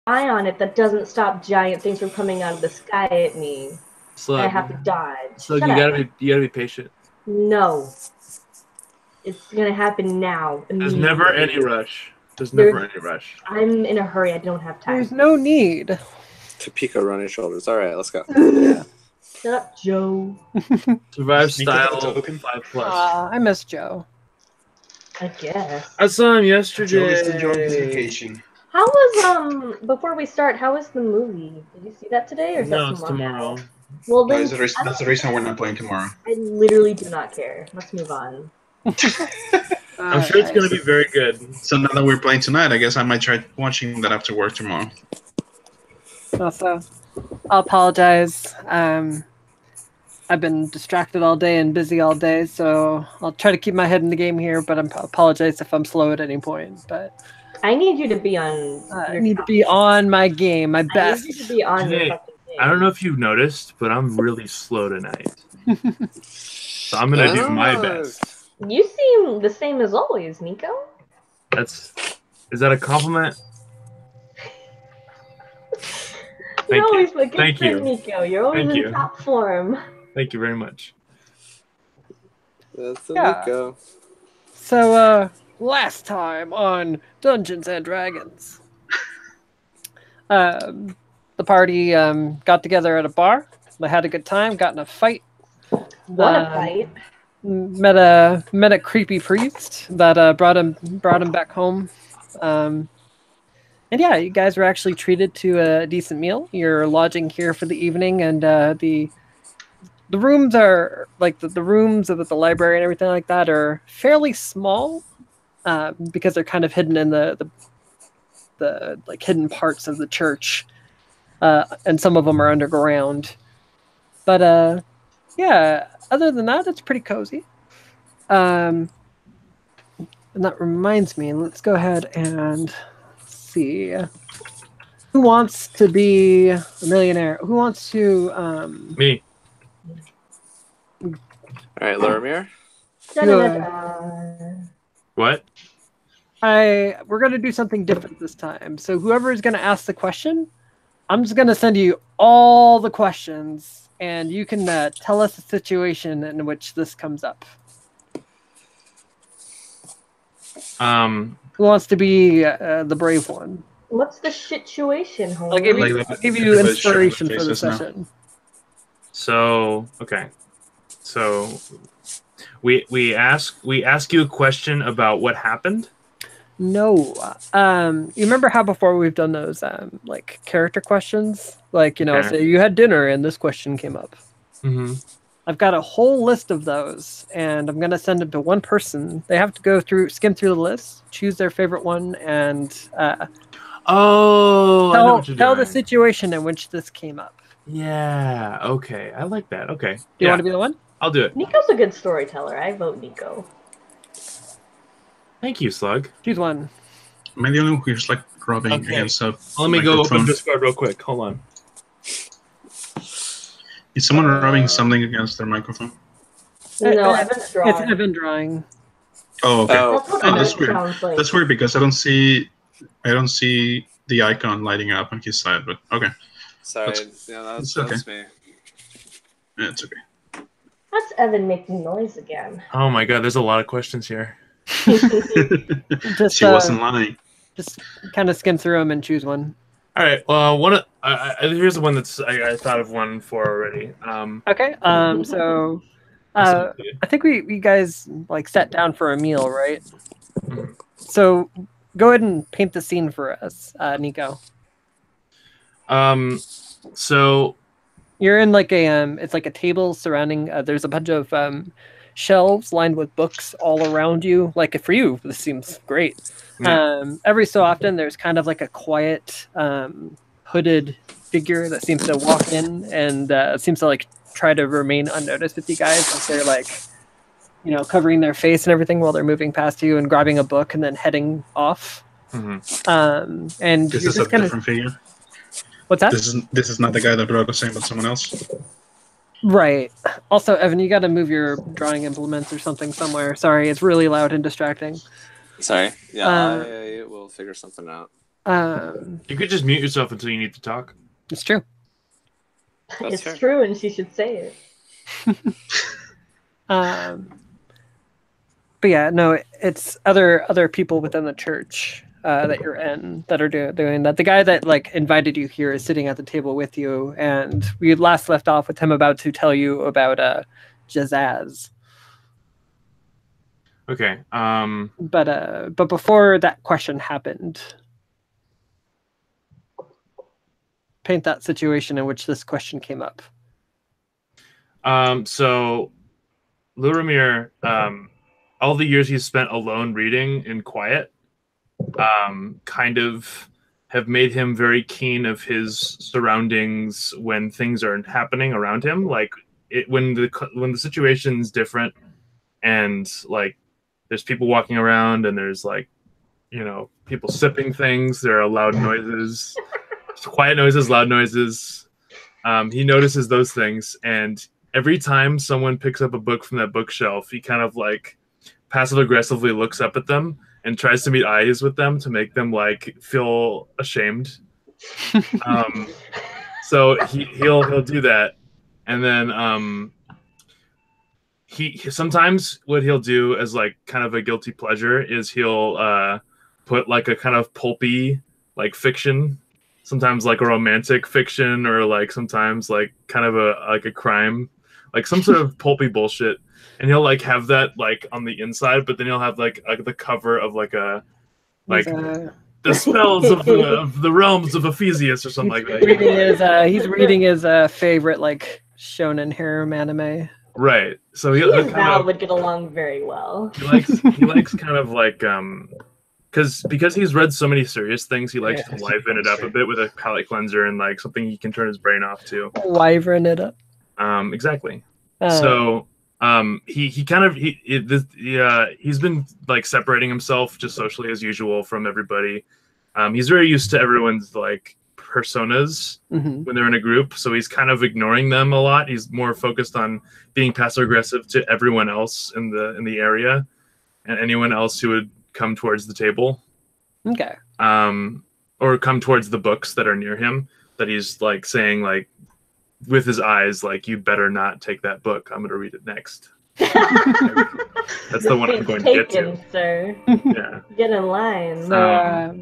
eye on it, that doesn't stop giant things from coming out of the sky at me. Slug, I have to dodge. Slug, Shut you up. gotta be patient. No. It's gonna happen now. There's never any rush. There's never any rush. I'm in a hurry. I don't have time. There's no need. Topeka run his shoulders. All right, let's go. Yeah. Shut up, Joe. Survive Sneak up style the token. 5+. I miss Joe. I guess. I saw him Joe yesterday. is enjoying his vacation. How was before we start? How was the movie? Did you see that today or is No, that it's tomorrow. Well, No, then that's the reason we're not playing tomorrow. I literally do not care. Let's move on. I'm sure it's gonna be very good. So now that we're playing tonight, I guess I might try watching that after work tomorrow. Also, I'll apologize. I've been distracted all day and busy all day, so I'll try to keep my head in the game here, but I apologize if I'm slow at any point. But I need you to be on. I need to be on my game, my best. I need you to be on your Hey, fucking game. I don't know if you've noticed, but I'm really slow tonight. So I'm gonna do my best. You seem the same as always, Nico. Is that a compliment? You're Thank always you. a good Thank friend, you. Nico. You're always Thank in you. top form. Thank you very much. That's the Yeah. Nico. So, last time on Dungeons and Dragons, the party got together at a bar. They had a good time, got in a fight. What a fight. Met a creepy priest that brought him back home. And yeah, you guys were actually treated to a decent meal. You're lodging here for the evening, and the rooms are like the rooms of the library and everything like that are fairly small because they're kind of hidden in the like hidden parts of the church, and some of them are underground. But yeah, other than that, it's pretty cozy. And that reminds me, let's go ahead and see. Who wants to be a millionaire? Who wants to Me. All right, Lorimir. What? we're gonna do something different this time. So whoever is gonna ask the question, I'm just gonna send you all the questions, and you can tell us the situation in which this comes up. Who wants to be the brave one? What's the situation, homie? I'll give you inspiration for the session. So okay, so we ask you a question about what happened. No, you remember how before we've done those like character questions, like say you had dinner and this question came up. Mm-hmm. I've got a whole list of those, and I'm gonna send them to one person. They have to skim through the list, choose their favorite one, and tell the situation in which this came up. Yeah. Okay. I like that. Okay. Do you want to be the one? I'll do it. Nico's a good storyteller. I vote Nico. Thank you, Slug. Choose one. Am I the only one who's like rubbing against a Let me go microphone? open Discord real quick. Hold on. Is someone rubbing something against their microphone? No, Evan's drawing. It's Evan drawing. Oh, okay. That's what That's that weird. sounds like. That's weird because I don't see the icon lighting up on his side. But okay, Sorry, it's that's me. yeah, it's okay. That's Evan making noise again. Oh my God, there's a lot of questions here. Just, She wasn't lying. Just kind of skim through them and choose one. All right. Well, here's the one that's I thought of one for already. Okay. So I think we guys like sat down for a meal, right? Mhm. So go ahead and paint the scene for us, Nico. So You're in like it's like a table surrounding. There's a bunch of shelves lined with books all around you. Like for you, this seems great. Yeah. Every so often, there's kind of like a quiet, hooded figure that seems to walk in and seems to like try to remain unnoticed with you guys. As they're like, covering their face and everything while they're moving past you and grabbing a book and then heading off. Mhm. And This you're is a just kind different figure. What's that? This is not the guy that brought us in, but someone else. Right. Also, Evan, you got to move your drawing implements or something somewhere. Sorry, it's really loud and distracting. Sorry. Yeah, I will figure something out. You could just mute yourself until you need to talk. It's true. That's It's fair. true, and she should say it. But yeah, no, it's other people within the church that you're in that are doing that. The guy that like invited you here is sitting at the table with you, and we last left off with him about to tell you about Jazaz. Okay. But before that question happened, paint that situation in which this question came up. So Luramir, all the years he's spent alone reading in quiet, kind of have made him very keen of his surroundings when things are happening around him. Like when the situation's different, and like there's people walking around, and there's like, you know, people sipping things. There are loud noises, quiet noises, loud noises. He notices those things, and every time someone picks up a book from that bookshelf, he kind of like passive aggressively looks up at them and tries to meet eyes with them to make them like feel ashamed. So he'll do that, and then he sometimes what he'll do as like kind of a guilty pleasure is he'll put like a kind of pulpy like fiction, sometimes like a romantic fiction, or like sometimes like kind of a crime, like some sort of pulpy bullshit, and he'll like have that like on the inside, but then he'll have like the cover of like a like the spells of the realms of Ephesius or something like that. He's reading his favorite like shonen harem anime. Right. So He he'll and kind Val of, would get along very well. he likes kind of like because he's read so many serious things, he likes to liven it up a bit with a palate cleanser and like something he can turn his brain off to. Wyvern it up. Exactly. So he's been like separating himself just socially as usual from everybody. He's very used to everyone's like personas when they're in a group, so he's kind of ignoring them a lot. He's more focused on being passive aggressive to everyone else in the area and anyone else who would come towards the table. Okay. Or come towards the books that are near him, that he's like saying like with his eyes like, you better not take that book, I'm going to read it next. That's the one I'm going to get to. Sir. Yeah. Get in line.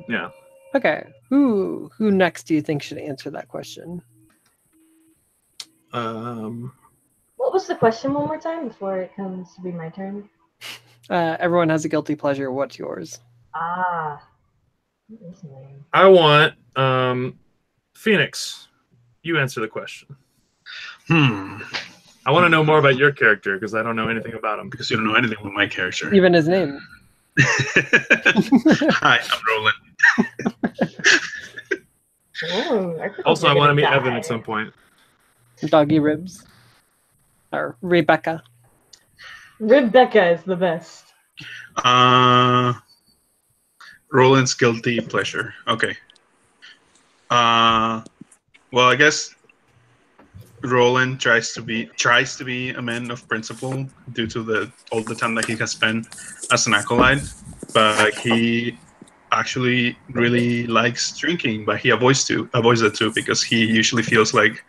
Yeah. Okay. Who next do you think should answer that question? What was the question one more time before it comes to be my turn? Everyone has a guilty pleasure. What's yours? What is his name? I want Phoenix. You answer the question. I want to know more about your character because I don't know anything about him. Because you don't know anything about my character. Even his name. Hi, I'm Roland. Also, I want to meet Evan at some point. Doggy Ribs. Or Rebecca. Rebecca is the best. Roland's guilty pleasure. Okay. Well, I guess Roland tries to be a man of principle due to all the time that he has spent as an acolyte, but he actually really likes drinking, but he avoids it too because he usually feels like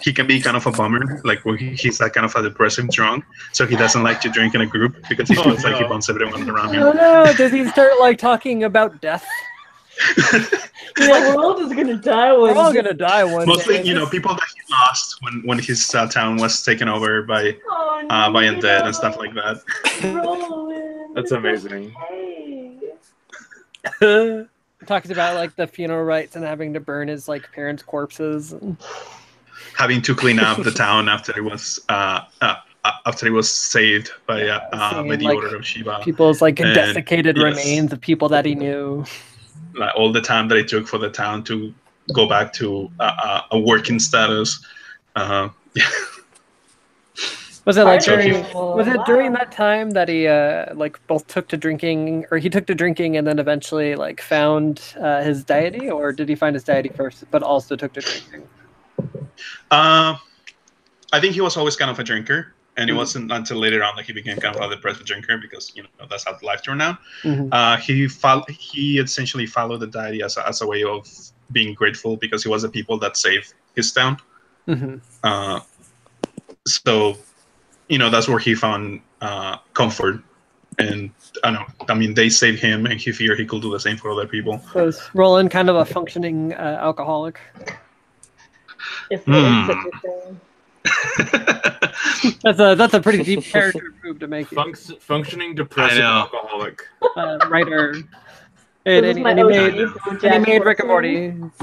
he can be kind of a bummer, like when he's that kind of a depressive drunk, so he doesn't like to drink in a group because he feels like he bumps everyone around him. Oh no, does he start like talking about death? The world is gonna die one We're all day. gonna die one Mostly, day. people that he lost when his town was taken over by undead and stuff like that. Roland, That's amazing. Hey. Talks about like the funeral rites and having to burn his like parents' corpses. And... having to clean up the town after it was saved by the like, Order of Shiva. People's like And, desiccated yes. remains of people that he knew. Like all the time that it took for the town to go back to a working status. Yeah. Was it like So he- during that time that he like both took to drinking, or he took to drinking and then eventually like found his deity, or did he find his deity first but also took to drinking? I think he was always kind of a drinker, and it wasn't until later on that he became kind of a depressive drinker because that's how life turned out. Mhm. He essentially followed the deity as a way of being grateful because he was the people that saved his town. Mhm. So that's where he found comfort. And I don't know. I mean, they saved him, and he figured he could do the same for other people. So is Roland kind of a functioning alcoholic? If there is such a thing. That's a pretty deep character move to make. Functioning depressive alcoholic. Writer. This And is my he made, OG from and he Jack made Rick and Horton. Morty.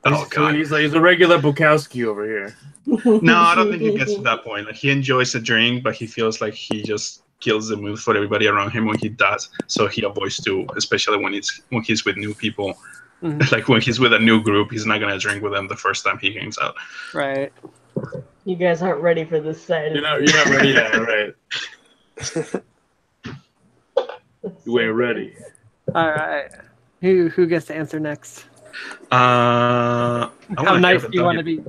Oh, God. He's a regular Bukowski over here. No, I don't think he gets to that point. Like, he enjoys the drink, but he feels like he just kills the mood for everybody around him when he does. So he avoids to, especially when he's with new people. Mhm. Like when he's with a new group, he's not gonna drink with them the first time he hangs out. Right. You guys aren't ready for this side. You're not ready yet, right? You ain't ready. All right. Who gets to answer next? How How nice do you want to be?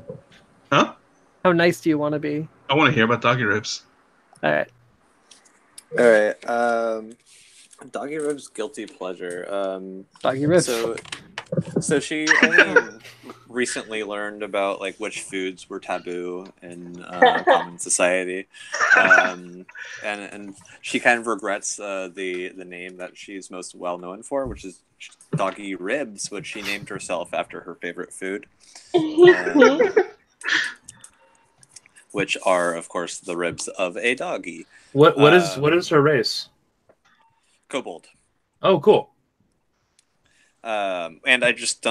Huh? How nice do you want to be? I want to hear about Doggy Ribs. All right. All right. Doggy Rib's guilty pleasure. Doggy Ribs. So she only recently learned about like which foods were taboo in common society, and she kind of regrets the name that she's most well known for, which is Doggy Ribs, which she named herself after her favorite food, which are of course the ribs of a doggy. What is her race? Kobold. Oh, cool. And I just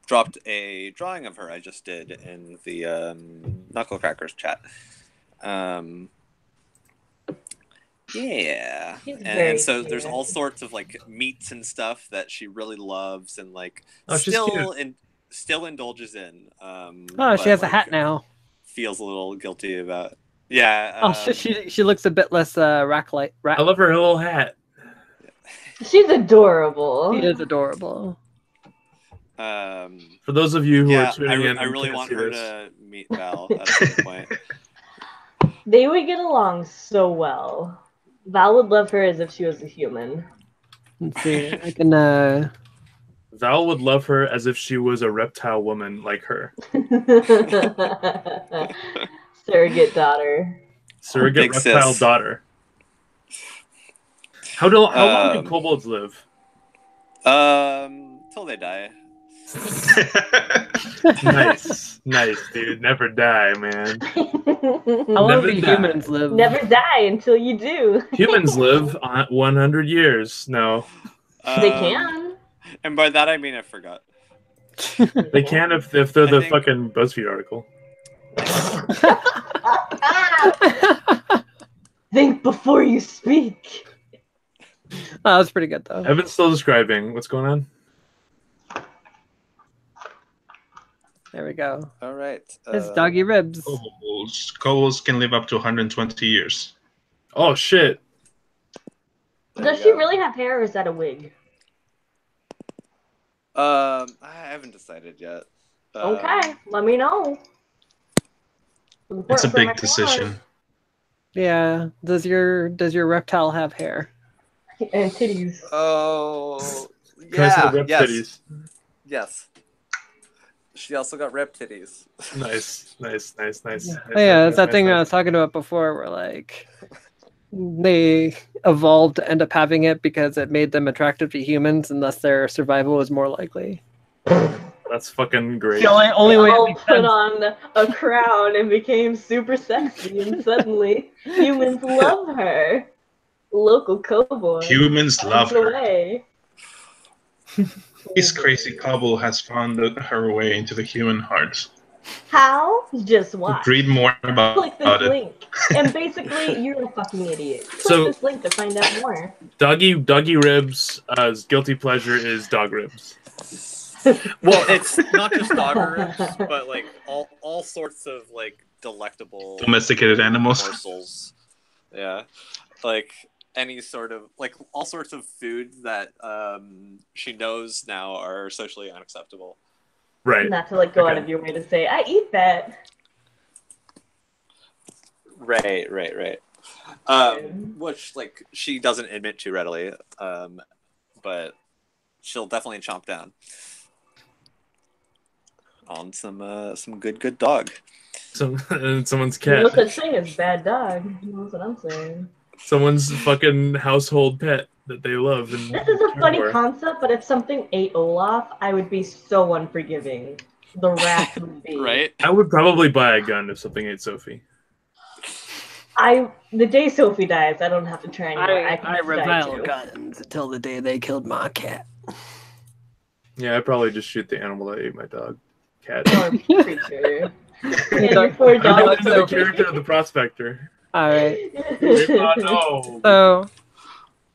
dropped a drawing of her I just did in the Knucklecrackers chat. Yeah. And so there's all sorts of like meats and stuff that she really loves and like still indulges in. She has a hat now. Feels a little guilty about. Yeah. She looks a bit less rack-like. I love her little hat. She's adorable. She is adorable. For those of you who are tuning in, I really want her to meet Val at some point. They would get along so well. Val would love her as if she was a human. Let's see. I can. Val would love her as if she was a reptile woman like her. Surrogate daughter. Surrogate reptile daughter. How long do kobolds live? Till they die. Nice, dude. Never die, man. How long do humans live? Never die until you do. Humans live on 100 years. No. They can. And by that I mean I forgot. They can if they're the fucking BuzzFeed article. Think before you speak. Oh, that's pretty good though. Evan's still describing. What's going on? There we go. All right. It's Doggy Ribs. Kobolds can live up to 120 years. Oh shit. Does she really have hair or is that a wig? I haven't decided yet. Okay, let me know. It's a big decision. Yeah. Does your reptile have hair? And titties. Oh, Yeah. Yes. Yes. She also got rep titties. Nice. Oh, yeah, that's that thing I was talking about before where like they evolved to end up having it because it made them attractive to humans and thus their survival was more likely. That's fucking great. The only way all it makes put sense. on a crown and became super sexy and suddenly humans love her. Local cowboy. Humans love her. Away. This crazy kobold has found her way into the human hearts. How? Just watch. Read more about Click this it. link. And basically, you're a fucking idiot. Click So- this link to find out more. Doggy Ribs' guilty pleasure is dog ribs. Well, it's not just dog ribs, but like all sorts of like delectable Domesticated animals. morsels. Yeah, like any sort of like all sorts of foods that she knows now are socially unacceptable. Right. Not to like go out Okay. of your way to say, I eat that. Right. Which like she doesn't admit to readily, but she'll definitely chomp down on some good dog. Someone's No cat. such thing as bad dog. That's what I'm saying. Someone's fucking household pet that they love. And This is a care funny for. concept, but if something ate Olaf, I would be so unforgiving. The wrath would be. Right? I would probably buy a gun if something ate Sophie. The day Sophie dies, I don't have to try anymore. I can I just die revile too. guns until the day they killed my cat. Yeah, I'd probably just shoot the animal that ate my dog. Cat. Poor creature. Yeah, your poor I'm dog. into the character of the prospector. All right. Oh, no.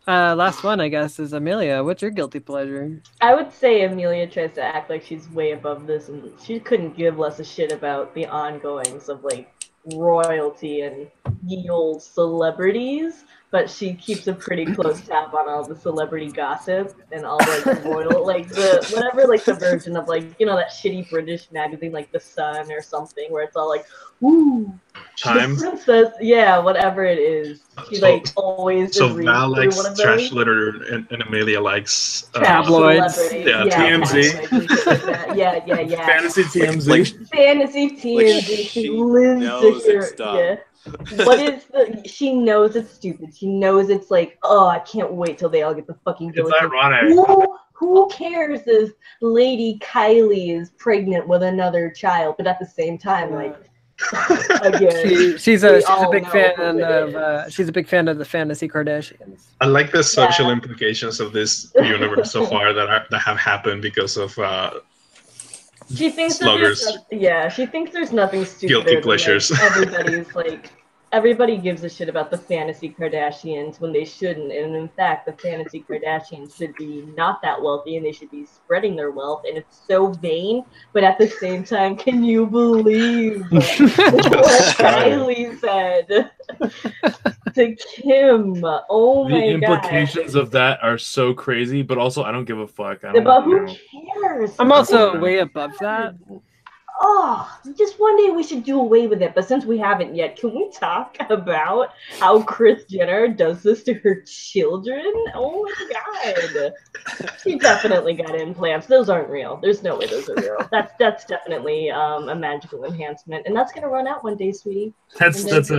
So, last one, I guess, is Amelia. What's your guilty pleasure? I would say Amelia tries to act like she's way above this, and she couldn't give less a shit about the ongoings of like royalty and ye old celebrities, but she keeps a pretty close tab on all the celebrity gossip and all the royal, like the whatever, like the version of like that shitty British magazine like The Sun or something, where it's all like, ooh, Time. the princess, yeah, whatever it is. She like always So is reading Val through likes one of trash those. litter, and Amelia likes Tabloids. Celebrity. Yeah, TMZ. tabloids and shit like that. Yeah. Fantasy TMZ. Like, Fantasy TMZ. she She lives to knows hear. it's dumb. Yeah. What is she knows it's stupid. She knows it's like, oh, I can't wait till they all get the fucking It's guillotine. ironic. Who cares if Lady Kylie is pregnant with another child? But at the same time, like, again, She's a all big know fan who it of she's a big fan of the fantasy Kardashians. I like the social implications of this universe so far that have happened because of she thinks sluggers. She thinks there's nothing stupid. Guilty pleasures. Everybody's like, everybody gives a shit about the fantasy Kardashians when they shouldn't. And in fact, the fantasy Kardashians should be not that wealthy and they should be spreading their wealth. And it's so vain, but at the same time, can you believe what Kylie said to Kim? Oh The my implications of that are so crazy, but also I don't give a fuck. I God. don't But who know. cares? I'm also way above that. Oh, just one day we should do away with it. But since we haven't yet, can we talk about how Kris Jenner does this to her children? Oh my God. She definitely got implants. Those aren't real. There's no way those are real. That's definitely a magical enhancement. And that's going to run out one day, sweetie. That's a That's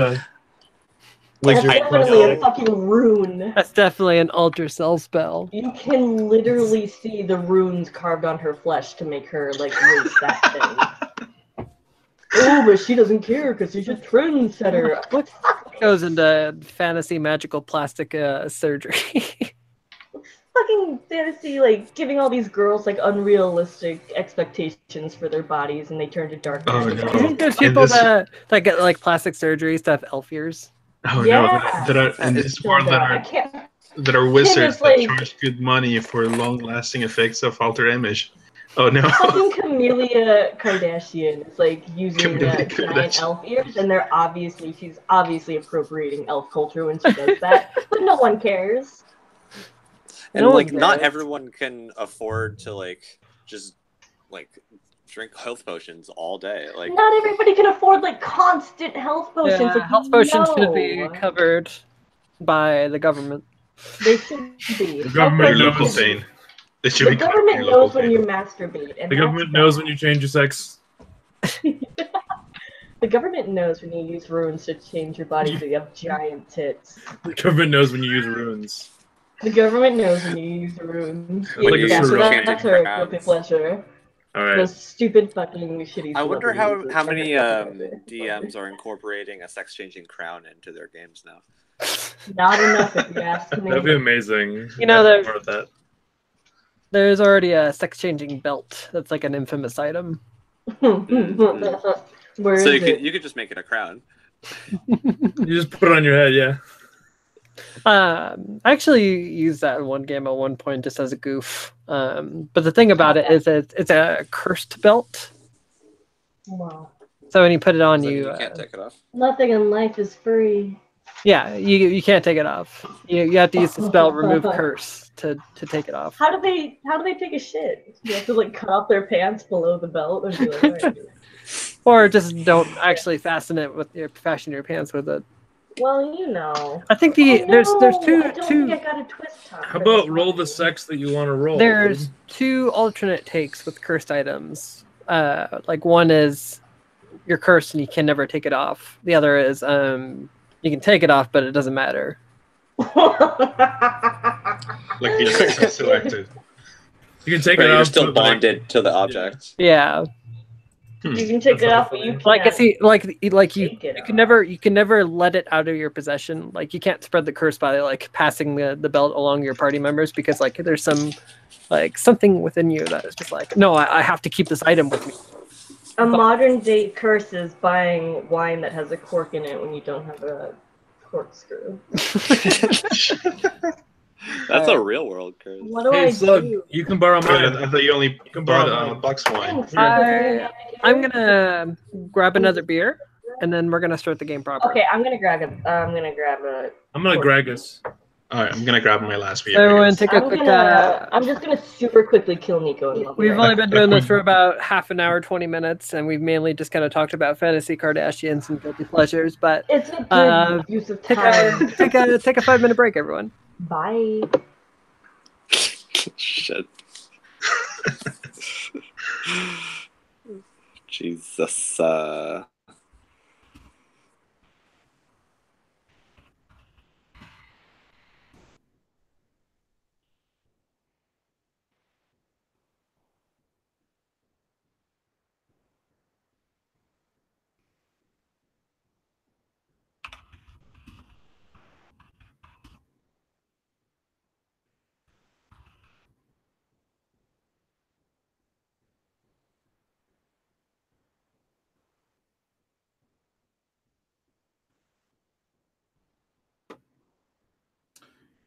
wizard definitely a plus. fucking rune. That's definitely an alter cell spell. You can literally see the runes carved on her flesh to make her, like, waste that thing. Oh, but she doesn't care because she's a trendsetter. What Goes into fantasy magical plastic surgery. fucking fantasy, like, giving all these girls, like, unrealistic expectations for their bodies and they turn to dark Oh, magic. no. I think there's And people this- that get like plastic surgeries to have elf ears. Oh Yeah. no, that are in this world I can't. that are wizards is like- that charge good money for long-lasting effects of alter image. Oh no. Fucking Camellia Kardashian is like using Camellia giant Kardashian. elf ears, and she's obviously appropriating elf culture when she does that, but no one cares. And No like one not cares. everyone can afford to like just like drink health potions all day. Like Not everybody can afford like constant health potions. Yeah, like, health potions should no. be covered by the government. They should be. The government Your Health local potions- thing. They should The be covered government in your local knows when thing. you masturbate. And The government knows when you change your sex. The government knows when you use runes to change your body so you have giant tits. The government knows when you use runes. The government knows when you use runes. Like a Yeah, so surreal. that's her guilty pleasure. All right. Those stupid fucking shitty. I wonder celebrities how that many never fucking DMs are incorporating a sex changing crown into their games now. Not enough, if you ask me. That'd be amazing. You know, I'd there's- more of that. There's already a sex changing belt that's like an infamous item. Where So is it? you could just make it a crown. You just put it on your head, yeah. I actually used that in one game at one point just as a goof. But the thing about it is it's a cursed belt. Wow. So when you put it on, So you can't take it off. Nothing in life is free. Yeah, you can't take it off. You have to use the spell remove curse to take it off. How do they take a shit? You have to like cut off their pants below the belt and be like, all right. Or just don't actually fasten your pants with it. Well, you know. I think there's two. I don't think I got a twist top. How about roll the sex that you want to roll? There's two alternate takes with cursed items. Like one is you're cursed and you can never take it off. The other is you can take it off, but it doesn't matter. Like you just selected. You can take Right, it off. you're still but, like, bonded to the object. Yeah. You can take it off, but you can't. Like I see, like you take it can never let it out of your possession. Like you can't spread the curse by like passing the belt along your party members because like there's some like something within you that is just like, no, I have to keep this item with me. A modern day curse is buying wine that has a cork in it when you don't have a corkscrew. That's a real world curse. What do Hey, I Slug, do? you can borrow I mine. thought you only can bought borrow box wine. Thanks. I'm gonna grab another beer, and then we're gonna start the game proper. Okay, I'm gonna grab a. I'm gonna Gragas. All right, I'm gonna grab my last beer. So I everyone guess. take a quick. I'm just gonna super quickly kill Nico. And love We've it. only been doing this for about half an hour, 20 minutes, and we've mainly just kind of talked about fantasy Kardashians and guilty pleasures. But It's a good use of take time. take a 5-minute break, everyone. Bye. Shit. Jesus.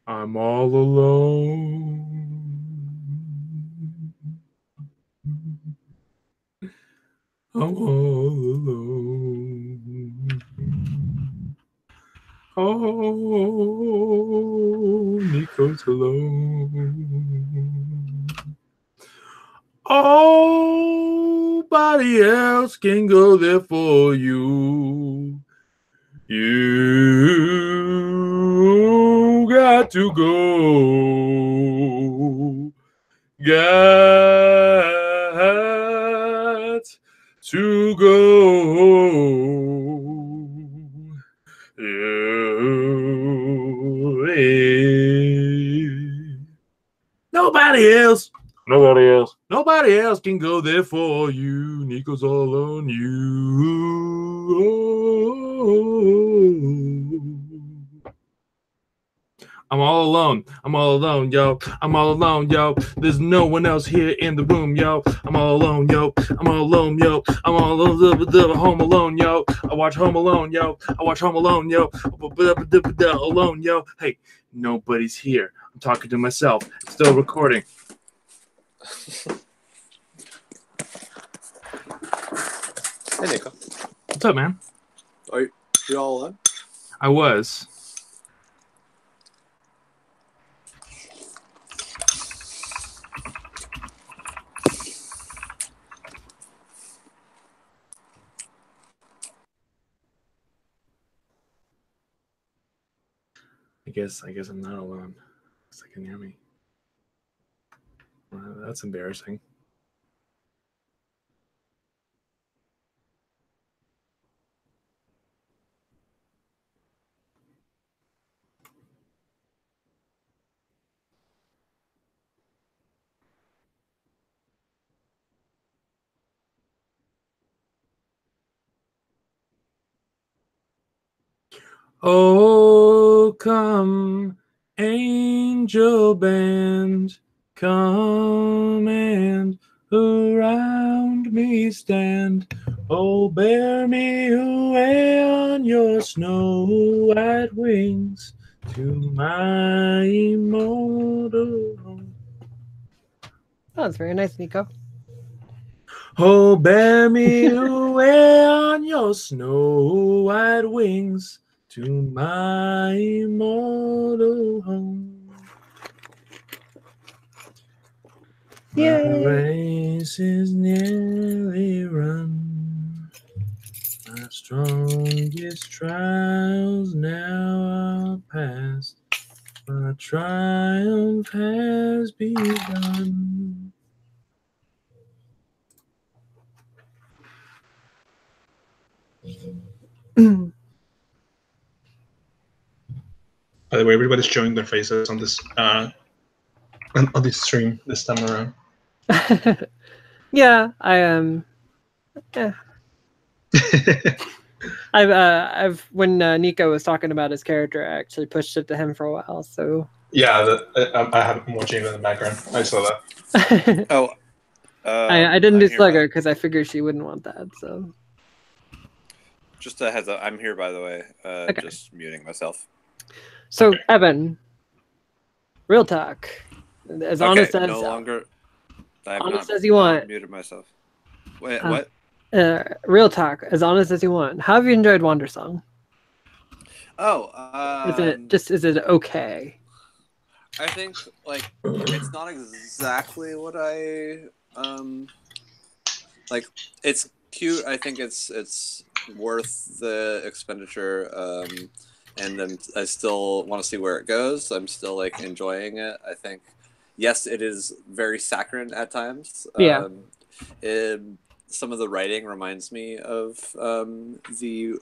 I'm all alone. I'm all alone. Oh, Nico's alone. Nobody else can go there for you. You got to go. Got to go. Nobody else. Nobody else can go there for you. Nico's all on you. I'm all alone. I'm all alone, yo. I'm all alone, yo. There's no one else here in the room, yo. I'm all alone, yo. I'm all alone, yo. I'm all alone, home alone, yo. I watch Home Alone, yo. I watch Home Alone, yo. Alone, yo. Hey, nobody's here. I'm talking to myself. Still recording. Hey, Nico. What's up, man? Are you all on? I was. I guess I'm not alone. Because they can hear me. That's embarrassing. Oh, come, angel band, come and around me stand. Oh, bear me away on your snow white wings to my immortal home. Oh, that's very nice, Nico. Oh, bear me away on your snow white wings to my immortal home. My race is nearly run. My strongest trials now are past. My triumph has begun. By the way, everybody's showing their faces on this on this stream this time around. Yeah, I am. I've when Nico was talking about his character, I actually pushed it to him for a while. So Yeah, I have been watching it in the background. I saw that. Oh, I didn't do I'm here, Slugger because I figured she wouldn't want that. So Just a heads up. I'm here, by the way. Okay. Just muting myself. so Okay. Evan, real talk, as honest as no longer. I have honest not as you want. muted myself. Wait, Uh, what? real talk, as honest as you want. How have you enjoyed Wander Song? Oh, Is it okay? I think like it's not exactly what I like. It's cute. I think it's worth the expenditure. And then I still want to see where it goes. I'm still like enjoying it. I think yes, it is very saccharine at times. Yeah. Some of the writing reminds me of the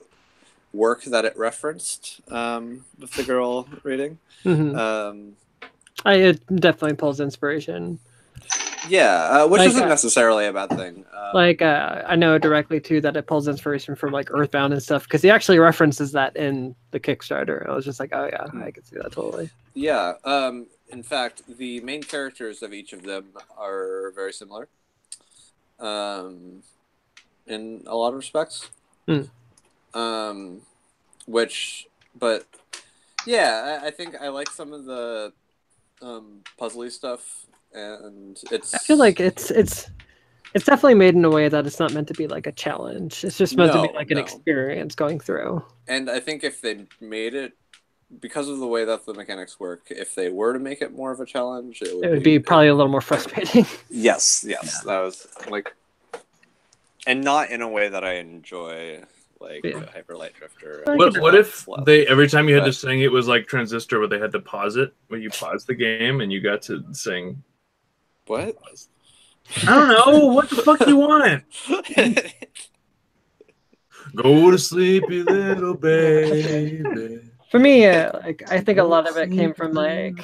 work that it referenced with the girl reading. Mm-hmm. It definitely pulls inspiration. Yeah, which Like, isn't necessarily a bad thing. I know directly too that it pulls inspiration from like Earthbound and stuff because he actually references that in the Kickstarter. I was just like, oh yeah, I can see that totally. Yeah. In fact, the main characters of each of them are very similar. In a lot of respects. But yeah, I think I like some of the puzzly stuff, and I feel like it's definitely made in a way that it's not meant to be like a challenge. It's just meant to be like an experience going through. And I think if they made it, because of the way that the mechanics work, if they were to make it more of a challenge, it would be probably a little more frustrating. Yes, that was like, and not in a way that I enjoy, like Hyper Light Drifter. What if they every time you had to sing it was like Transistor, where they had to pause it, where you pause the game and you got to sing? What? I don't know. What the fuck you want? Go to sleep, you little baby. For me, like I think a lot of it came from like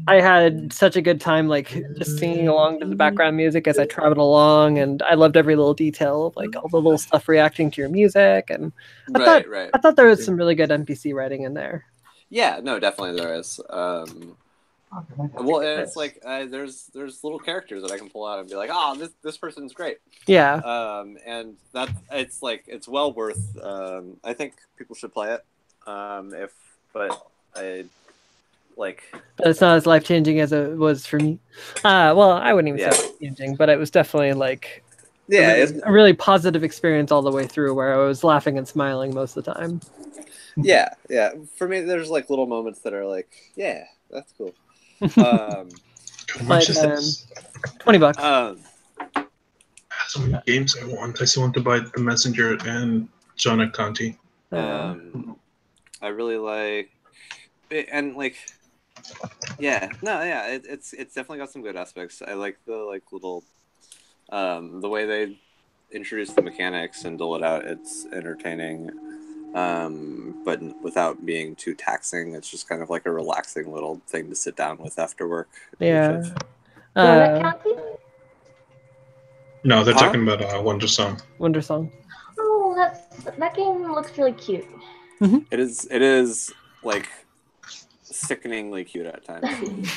I had such a good time like just singing along to the background music as I traveled along, and I loved every little detail of like all the little stuff reacting to your music, and I thought there was some really good NPC writing in there. Yeah, no, definitely there is. Well, and it's like there's little characters that I can pull out and be like, this person's great. Yeah. And that it's like it's well worth. I think people should play it. But it's not as life changing as it was for me. Well, I wouldn't even say life changing, but it was definitely like a really positive experience all the way through, where I was laughing and smiling most of the time. Yeah. For me, there's like little moments that are like, yeah, that's cool. How much is this? $20. So many games I want. I still want to buy The Messenger and John County. I really like it, and like, it's definitely got some good aspects. I like the like little, the way they introduce the mechanics and dole it out. It's entertaining, but without being too taxing. It's just kind of like a relaxing little thing to sit down with after work. Yeah. No, they're talking about Wonder Song. Wonder Song. Oh, that game looks really cute. It is like sickeningly cute at times.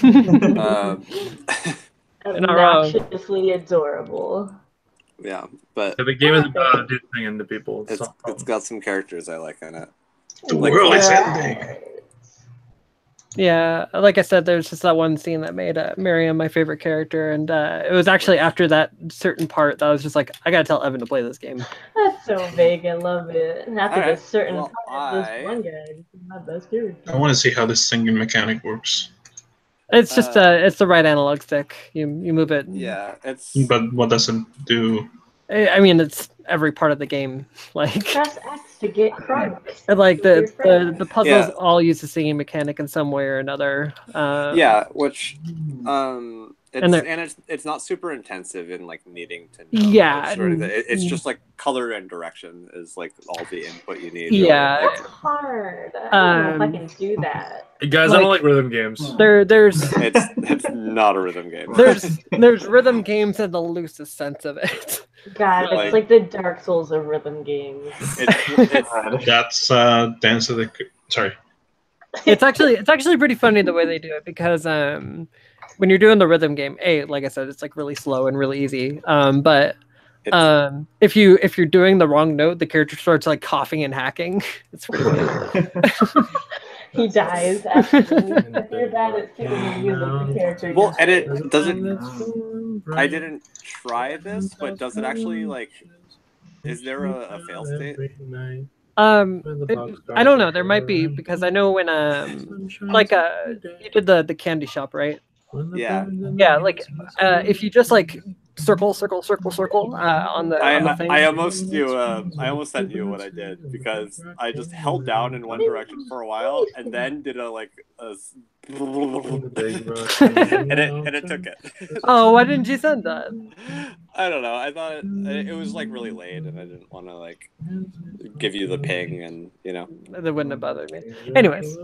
Obnoxiously adorable. Yeah, but the game is about a dude singing to people. It's got some characters I like in it. The world is ending. Yeah, like I said, there's just that one scene that made Miriam my favorite character, and it was actually after that certain part that I was just like, I gotta tell Evan to play this game. That's so vague. I love it. And after Alright, this certain well, part, this one guy is my best character. I want to see how this singing mechanic works. It's just it's the right analog stick. You move it. Yeah, it's But what does it do? I mean, it's every part of the game. Like, Press X to get crunk. and like the puzzles Yeah. all use the singing mechanic in some way or another. yeah, which And it's not super intensive in like needing to know. Yeah, sort of, and- it's just like color and direction is like all the input you need. Yeah. That's hard. I don't know if I can do that. Hey, guys, I don't like rhythm games. there's It's not a rhythm game. there's rhythm games in the loosest sense of it. God, Like- it's like the Dark Souls of rhythm games. it's That's Dance of the. Sorry. It's actually pretty funny the way they do it, because when you're doing the rhythm game, like I said, it's like really slow and really easy. But if you're doing the wrong note, the character starts like coughing and hacking. It's pretty funny. He dies after if you're bad at singing the music, the character well, just and it doesn't. I didn't try this, but does it actually like? Is there a fail state? I don't know. There might be, because I know when like you did the candy shop, right? Yeah. Yeah, like if you just like circle on the thing. I almost sent you what I did, because I just held down in one direction for a while and then did and it took it. Oh, why didn't you send that? I don't know. I thought it was like really late, and I didn't want to like give you the ping, and you know. That wouldn't have bothered me. Anyways,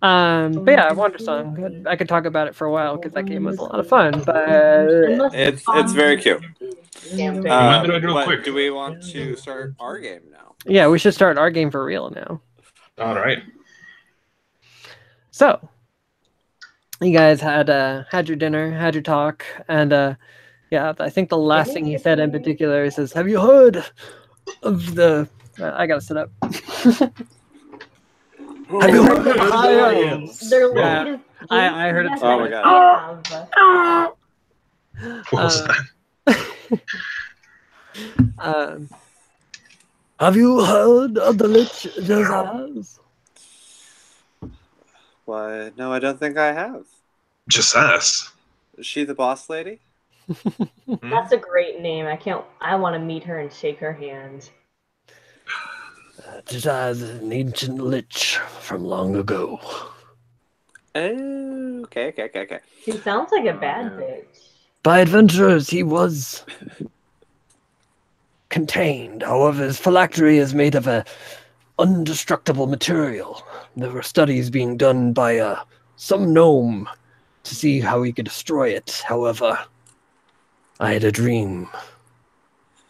but yeah, Wander Song. I could talk about it for a while because that game was a lot of fun. But It's very cute. Damn thing. Remind me to do it But quick. do we want to start our game now? yeah, we should start our game for real now. All right. So, you guys had your dinner, had your talk, and yeah, I think the last thing he said in particular is, "Have you heard of the?" I gotta sit up. Have you heard of Ohio? They're Yeah, looking- I heard it. Oh my God. Have. What was that? Have you heard of the Lich Jazaz? Why? No, I don't think I have. Just ask. Is she the boss lady? That's a great name. I want to meet her and shake her hand. Jazaz is an ancient lich from long ago. Oh, okay. She sounds like a bad bitch. By adventurers, he was contained. However, his phylactery is made of a indestructible material. There were studies being done by some gnome to see how he could destroy it. However, I had a dream.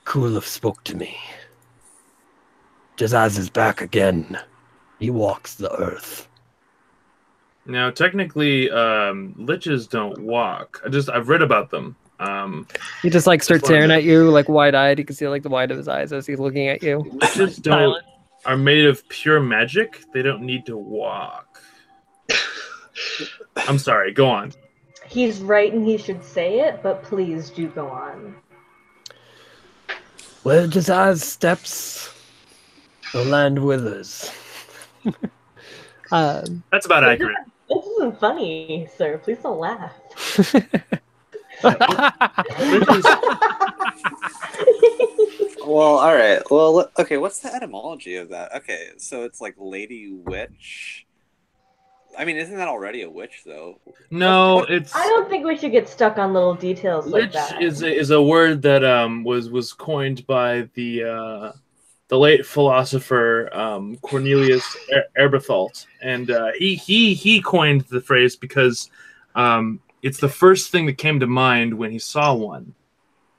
Kulif spoke to me. Jazaz is back again. He walks the earth. Now, technically, liches don't walk. I've read about them. He just like starts staring at you like wide-eyed. You can see like the white of his eyes as he's looking at you. Liches are made of pure magic. They don't need to walk. I'm sorry. Go on. He's right and he should say it, but please do go on. Where Jazaz steps, the land withers. That's about accurate. This isn't funny, sir. Please don't laugh. Well, all right. Well, okay. What's the etymology of that? Okay, so it's like Lady Witch. I mean, isn't that already a witch though? No, it's I don't think we should get stuck on little details like lich that. is a word that was coined by the late philosopher Cornelius Eberthold, and he coined the phrase because it's the first thing that came to mind when he saw one.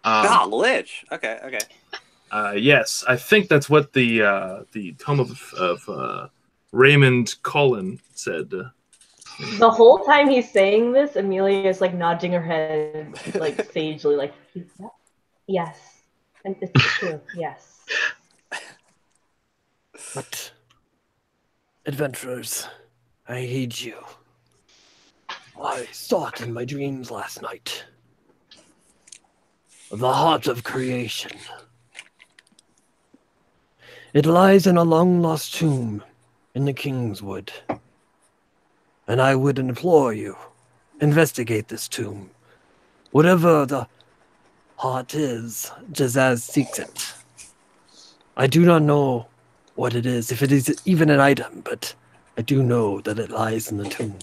Lich. Okay. Yes, I think that's what the tome of Raymond Cullen said. The whole time he's saying this, Amelia is like nodding her head, like sagely, like, yes, and it's true, yes. But adventurers, I heed you. I saw it in my dreams last night. The heart of creation. It lies in a long-lost tomb in the Kingswood. And I would implore you, investigate this tomb. Whatever the heart is, Jazaz seeks it. I do not know what it is, if it is even an item, but I do know that it lies in the tomb.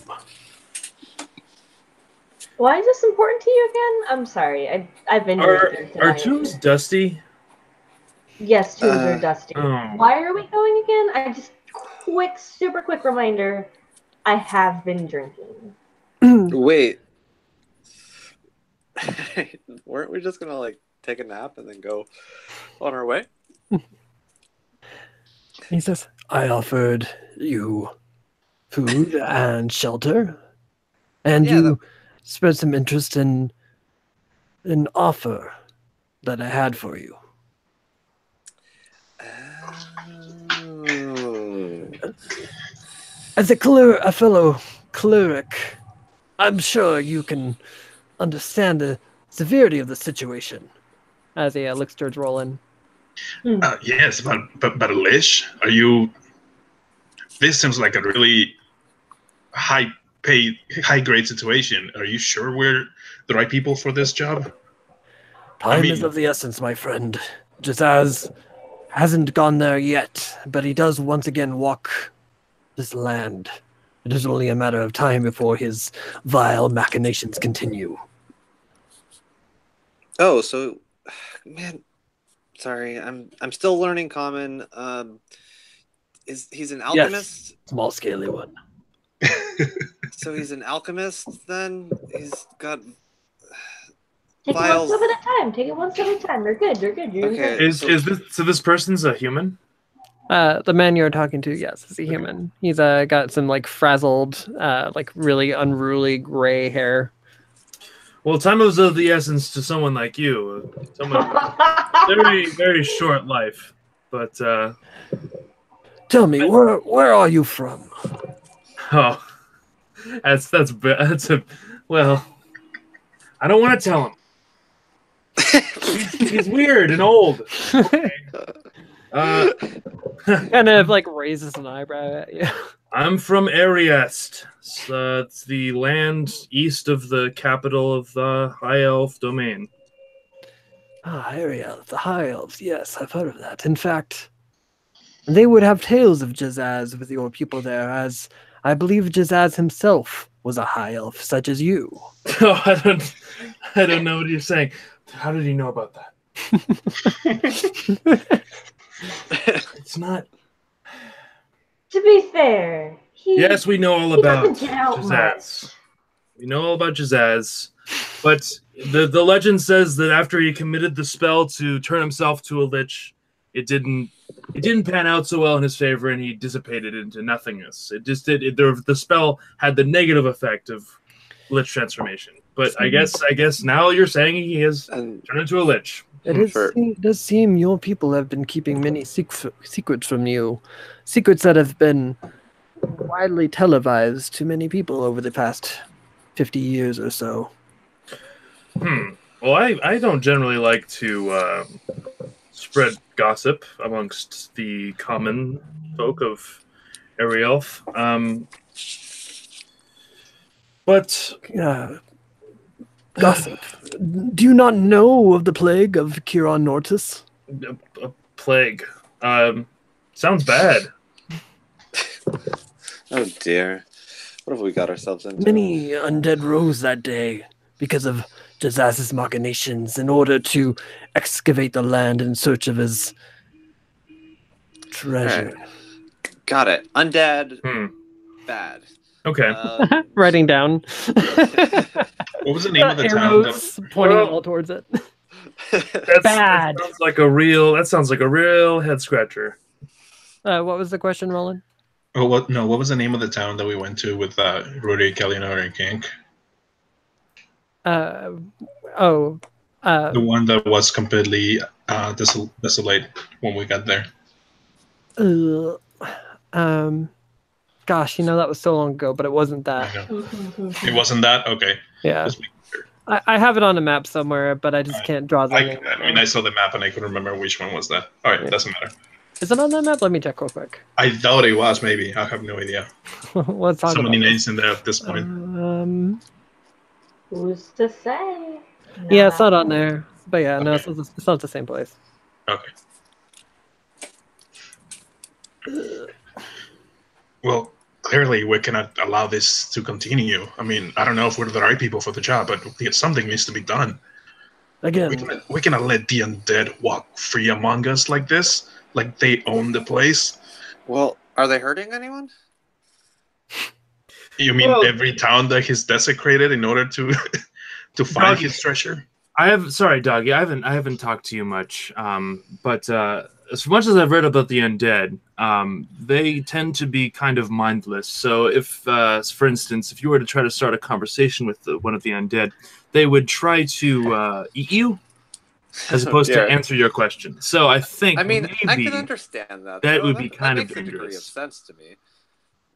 Why is this important to you again? I'm sorry. I've been drinking Are tonight. tombs dusty? Yes, tombs are dusty. Oh. Why are we going again? I just super quick reminder. I have been drinking. Wait. Weren't we just gonna like take a nap and then go on our way? He says, I offered you food and shelter, and Yeah, you spread some interest in an offer that I had for you. Oh. As a fellow cleric, I'm sure you can understand the severity of the situation. As he looks towards Roland. Yes, but Lish, are you? This seems like a really high grade situation. Are you sure we're the right people for this job? Time is of the essence, my friend. Jazaz hasn't gone there yet, but he does once again walk this land. It is only a matter of time before his vile machinations continue. Oh, so, man, sorry, I'm still learning common. He's an alchemist? Yes, small scaly one. So he's an alchemist then? He's got Take vials. it one step at a time. Take it one step at a time. You're good. You're good. You're Okay. good. This person's a human? The man you're talking to, yes, is a human. He's got some like frazzled, like really unruly gray hair. Well, time is of the essence to someone like you. Someone very, very short life. But Tell me, where are you from? oh, that's a well. I don't want to tell him. He's weird and old. Okay. Kind of like raises an eyebrow at you. I'm from Ariest. It's the land east of the capital of the High Elf domain. Ah, Ariel, the High Elves. Yes, I've heard of that. In fact, they would have tales of Jazaz with your people there, as I believe Jazaz himself was a High Elf, such as you. Oh, I don't know what you're saying. How did he know about that? It's not. To be fair, Yes, we know all he about doesn't get out Jazaz. We know all about Jazaz, but the legend says that after he committed the spell to turn himself to a lich, it didn't pan out so well in his favor, and he dissipated into nothingness. It just did. The spell had the negative effect of lich transformation. But I guess now you're saying he has turned into a lich. It does seem your people have been keeping many secrets from you. Secrets that have been widely televised to many people over the past 50 years or so. Well, I don't generally like to spread gossip amongst the common folk of Arielf. But gossip. Do you not know of the plague of Kiron Nortus? A plague. Sounds bad. Oh dear. What have we got ourselves into? Many undead rose that day because of Jazaz's machinations in order to excavate the land in search of his treasure. Right. Got it. Undead. Bad. Okay. Writing down. What was the name of the town? Arrows pointing all towards it. Bad. That sounds like a real head scratcher. What was the question, Roland? Oh, what? No, what was the name of the town that we went to with Rudy, Kalinor, and Kink? The one that was completely desolate when we got there. Gosh, that was so long ago, but it wasn't I that. know. It wasn't that? Okay. Yeah. Just making sure. I have it on a map somewhere, but I just can't draw the name. I saw the map and I couldn't remember which one was that. All right, Yeah. doesn't matter. Is it on that map? Let me check real quick. I thought it was, maybe. I have no idea. Let's talk So many about names in there at this point. Who's to say? Yeah, it's not on there. But yeah, no, it's not the same place. Okay. Well, clearly we cannot allow this to continue. I mean, I don't know if we're the right people for the job, but something needs to be done. Again, We cannot let the undead walk free among us like this, like they own the place. Well, are they hurting anyone? You mean Well- every town that he's desecrated in order to to find his treasure? Sorry, Doggy. I haven't talked to you much. But as much as I've read about the undead, they tend to be kind of mindless. So if, for instance, if you were to try to start a conversation with one of the undead, they would try to eat you, as opposed to answer your question. So I think I mean, I maybe can understand that. that though. would be kind of makes a degree of dangerous. sense to me.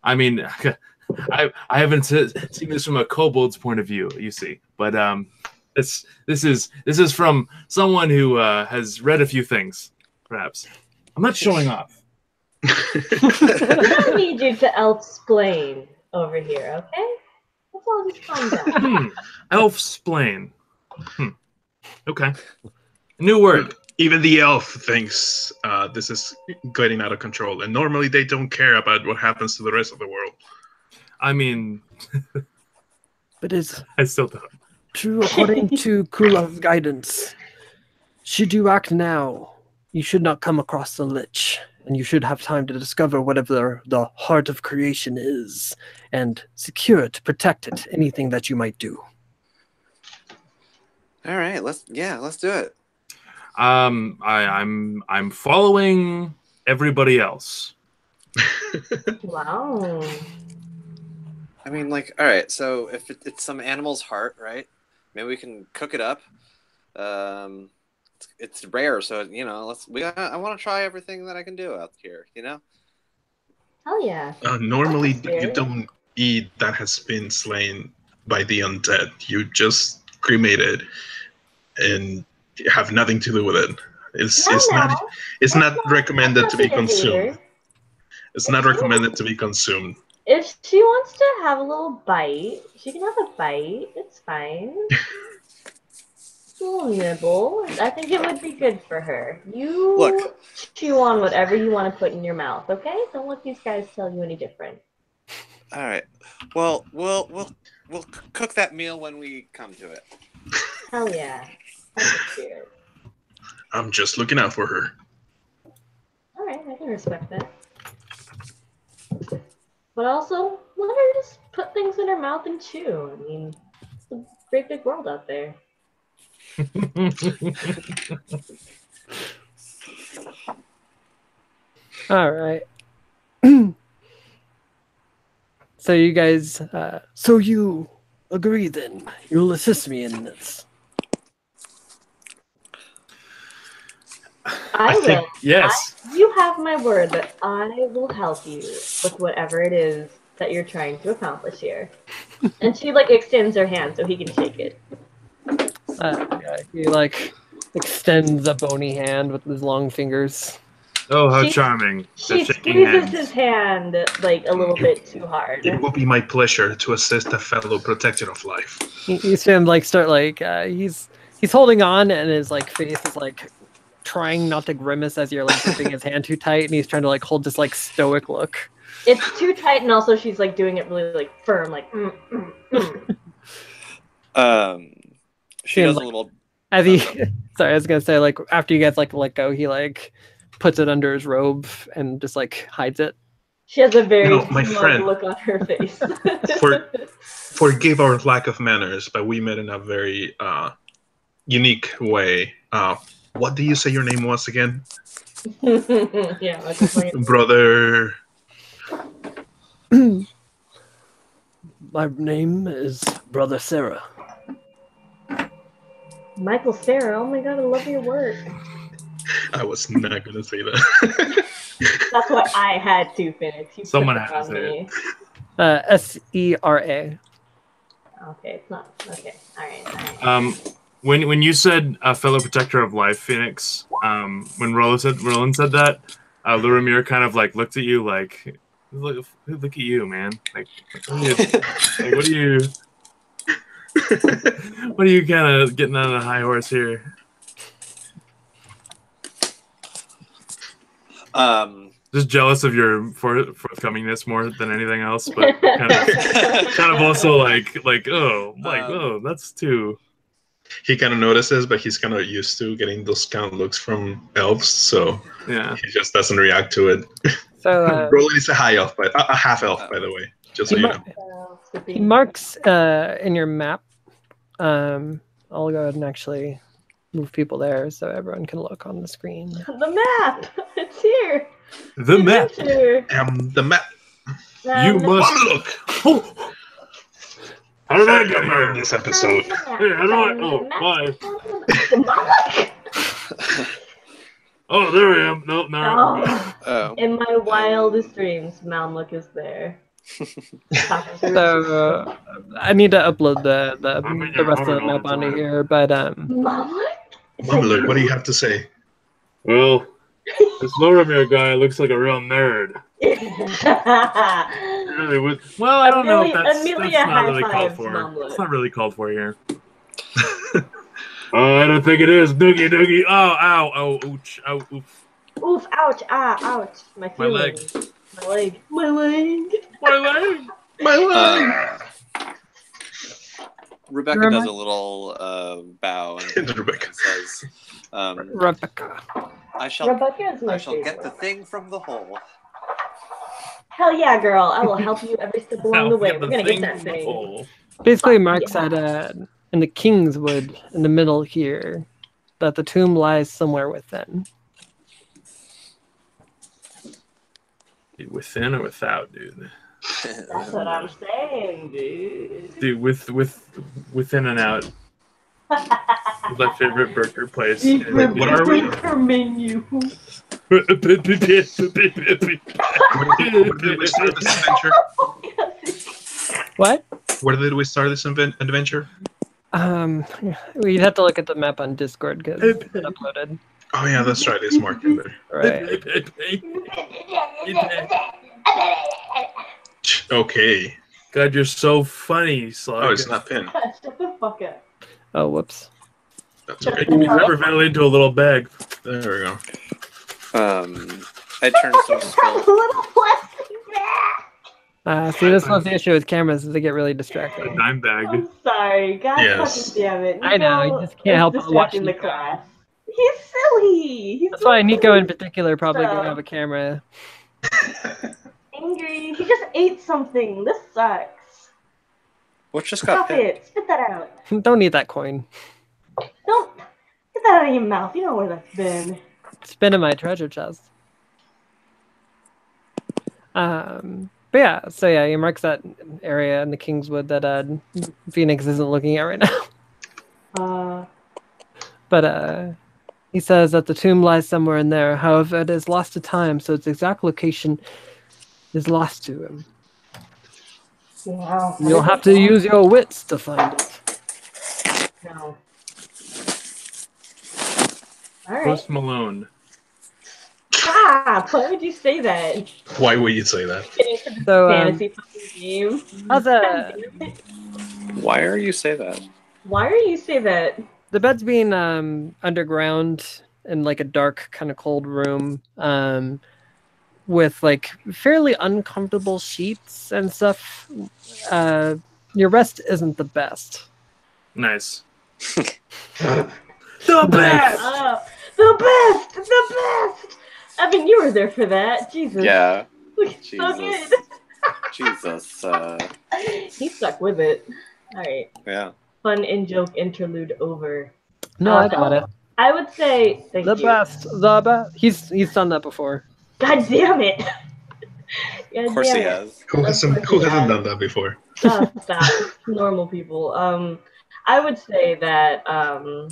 I mean, I haven't seen this from a kobold's point of view, you see, but this is from someone who has read a few things, perhaps. I'm not showing off. We don't need you to explain over here, okay? Let's all just calm down. Elf-splain. Okay. New word. Even the elf thinks this is getting out of control, and normally they don't care about what happens to the rest of the world. I mean, but it's I still don't. true according to Kula's guidance. Should you act now, you should not come across the Lich, and you should have time to discover whatever the heart of creation is, and secure it, protect it, anything that you might do. All right, let's do it. I'm following everybody else. Wow. I mean, like, all right. So if it's some animal's heart, right? Maybe we can cook it up. It's rare, so I want to try everything that I can do out here. Hell yeah. Normally, That's you don't eat that has been slain by the undead. You just cremate it and have nothing to do with it. It's not recommended to be consumed. It's not recommended to be consumed. If she wants to have a little bite, she can have a bite. It's fine. A little nibble. I think it would be good for her. You Look. chew on whatever you want to put in your mouth, okay? Don't let these guys tell you any different. All right. Well, we'll cook that meal when we come to it. Hell yeah. That's the spirit. I'm just looking out for her. Alright, I can respect that. But also, let her just put things in her mouth and chew. I mean, it's a great big world out there. All right. So you guys, so you agree then? You'll assist me in this. I will. Yes. You have my word that I will help you with whatever it is that you're trying to accomplish here. And she extends her hand so he can shake it. Yeah, he extends a bony hand with his long fingers. Oh, how She- charming. She The shaking squeezes hands. his hand a little bit too hard. It will be my pleasure to assist a fellow protector of life. You see him he's holding on, and his face is trying not to grimace as you're gripping his hand too tight, and he's trying to hold this stoic look. It's too tight, and also she's doing it really firm, She And, does a little. As he, sorry, I was gonna say after you guys let go, he puts it under his robe and just hides it. She has a very my smug friend. look on her face. Forgive our lack of manners, but we met in a very unique way. What do you say your name was again? Yeah, Brother. My name is Brother Sarah. Michael Sarah. Oh my god, I love your work. I was not going to say that. That's what I had to finish. You Someone put that had to on say me. Sera. Okay, it's not. Okay, alright. When you said fellow protector of life, Phoenix, when Roland said that, Luramir kind of like looked at you like, look at you, man. Like what are you kind of getting on a high horse here? Just jealous of your forthcomingness more than anything else, but kind of also like oh, that's too. He kind of notices, but he's kind of used to getting those kind of looks from elves, so Yeah, he just doesn't react to it. So Roland is a high elf, a half elf, by the way, just so you know. he marks in your map. I'll go ahead and actually move people there so everyone can look on the screen. The map! It's here! the map. The map. You must Look. How did I I get heard here? this episode. Hey, how do I? Oh, bye. Oh, there I am. No. Oh. In my wildest dreams, Malmuk is there. So I need to upload the rest of the map onto here, but Malmuk? Look, what do you have to say? Well, this Loramir guy looks like a real nerd. Really would. Well, I don't know if that's not really called for. Malmuk. It's not really called for here. I don't think it is. Doogie. Oh, ow, ouch, ow, oof. Oof, ouch, ouch. My leg. feelings. My leg. My leg. My leg. Rebecca does a little bow and Rebecca says, Rebecca. Rebecca is my I shall get favorite. the thing from the hole. Hell yeah, girl. I will help you every step along the way. We're gonna get that thing. Oh. Basically marks that in the Kingswood in the middle here, that the tomb lies somewhere within. Within or without, dude? That's what I'm saying, dude. Dude, within and out. Is my favorite burger place. What are we? Menu. Where did we start this adventure? What? Where did we start this adventure? You'd have to look at the map on Discord because it's been uploaded. Oh yeah, that's right. It's marked in there. Right. Okay. God, you're so funny, Slug. Oh, it's not pin. Shut the fuck up. Oh, whoops. That's okay. You hyperventilate into a little bag. There we go. I turned some spell. Little plastic bag. See, this was the issue with cameras, is they get really distracted. A dime bag. I'm sorry. God Yes. fucking damn it. I know, you just can't help but watch distracting the Nico. class. He's silly. He's That's why Nico in silly. particular probably gonna have a camera. Angry. He just ate something. This sucks. What just got Stop hit? it. Spit that out. Don't need that coin. Don't get that out of your mouth. You know where that's been. It's been in my treasure chest. But yeah, so yeah, he marks that area in the Kingswood that Phoenix isn't looking at right now. But he says that the tomb lies somewhere in there. However, it is lost to time, so its exact location is lost to him. Wow. You'll have to use your wits to find it. No. Alright. Post Malone. Stop! Why would you say that? Why would you say that? So, Fantasy fucking game. how's God that? damn it. Why are you say that? Why are you say that? The bed's being underground in like a dark, kind of cold room, with like fairly uncomfortable sheets and stuff. Your rest isn't the best. Nice. The best! The best! I mean, you were there for that. Jesus. Yeah. So good. Jesus. He stuck with it. Alright. Yeah. Fun in-joke interlude over. No, I got it. I would say thank The you. best. The best. He's done that before. God damn it! God Of course damn he it. has. Who hasn't done that before? Oh, stop. Normal people. I would say that I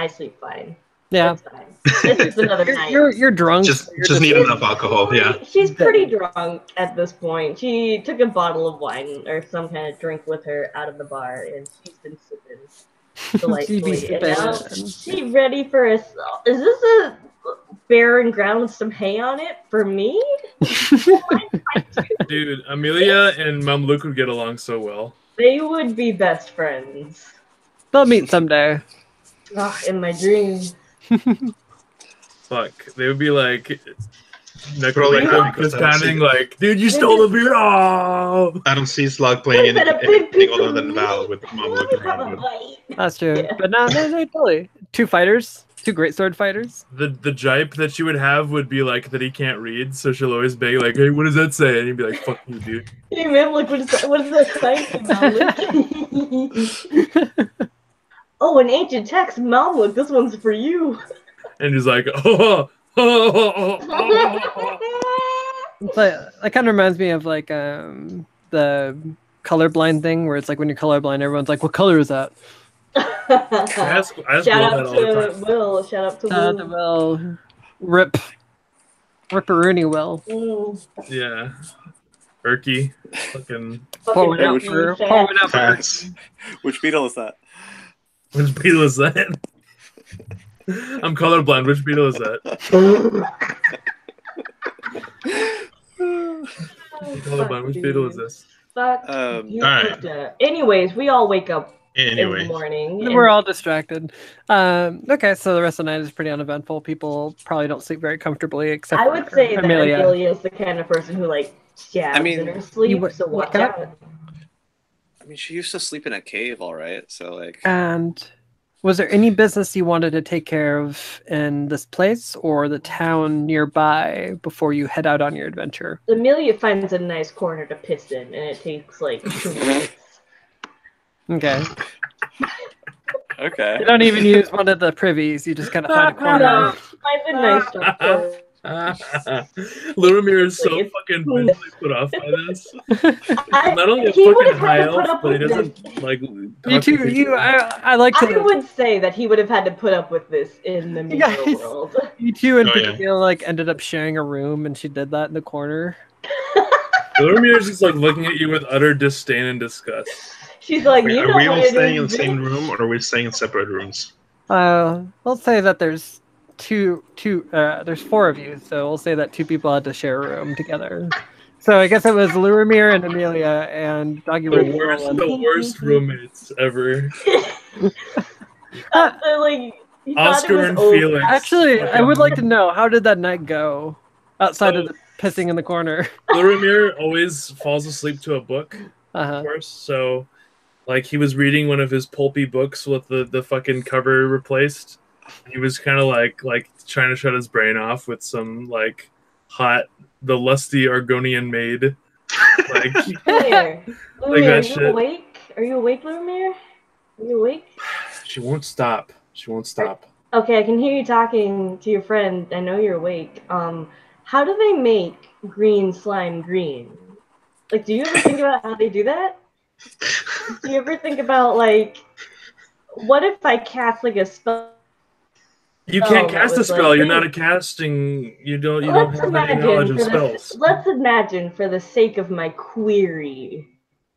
sleep fine. Yeah. That's fine. It's just another night. You're drunk. Just so you're just need enough alcohol. Yeah. She's pretty drunk at this point. She took a bottle of wine or some kind of drink with her out of the bar, and she's been sipping delightfully. And now she's ready for a. Is this a barren ground with some hay on it for me? Dude, Amelia and Mamluk would get along so well. They would be best friends. They'll meet someday. In my dreams. Fuck, they would be like, Rolling just pounding like, dude, you stole the beer. Oh, I don't see Slug playing anything other than Val with Mom looking around. That's true. Yeah. But no, totally. Two fighters, two great sword fighters. the jipe that she would have would be like that he can't read, so she'll always be like, hey, what does that say? And he'd be like, fuck you, dude. Hey man, look, what is that saying? Oh, an ancient text, Mamluk, this one's for you. And he's like, It's like, that kind of reminds me of like the colorblind thing, where it's like when you're colorblind, everyone's like, "What color is that?" I ask Will Shout that out all the to time. Will. Shout out to Will. Well, Ripperoonie Will. Yeah. Erky. Fucking. Pouring Fucking out for fat. pouring out for Facts. Which beetle is that? Which beetle is that? I'm colorblind. Which beetle is that? Colorblind. Which beetle is this? Fuck Um, alright. Anyways, we all wake up in the Anyway, morning. We're all distracted. Okay, so the rest of the night is pretty uneventful. People probably don't sleep very comfortably, except I would for say that Amelia. Amelia is the kind of person who like jabs in her sleep, so watch what? out. I mean, she used to sleep in a cave, all right. So like, And was there any business you wanted to take care of in this place or the town nearby before you head out on your adventure? Amelia finds a nice corner to piss in, and it takes like 2 minutes. Okay. okay. You don't even use one of the privies. You just kind of find a corner. Finds a nice corner. Luramir is so Like, fucking mentally put off by this. I- Not only a he would fucking have had high to put elf, up but he with doesn't this. like. You talk to too. people. I like to. I would say that he would have had to put up with this in the You medieval guys- world. You two and Oh, yeah. Picadillo like ended up sharing a room, and she did that in the corner. Luramir is just like looking at you with utter disdain and disgust. She's like, wait, you are know we what all it staying in is, the same bitch." room or are we staying in separate rooms? Let's say that there's there's 4 of you, so we'll say that 2 people had to share a room together. So I guess it was Luramir and Amelia and Doggy The Ridge. the worst roommates ever. Like, he thought Oscar it was and over. Felix. Actually, I would like to know, how did that night go outside of the pissing in the corner? Luramir always falls asleep to a book, of Uh-huh. course. So, like, he was reading one of his pulpy books with the fucking cover replaced. He was kind of like trying to shut his brain off with some like hot, the lusty Argonian maid. Like, Lumir, Like that are you shit. awake? Are you awake, Lumir? Are you awake? she won't stop. She won't stop. Okay, I can hear you talking to your friend. I know you're awake. How do they make green slime green? Like, do you ever think about how they do that? Do you ever think about, like, what if I cast, like, a spell? You can't that cast a was, spell. like, You're not a casting. You don't have any knowledge of spells. Let's imagine, for the sake of my query,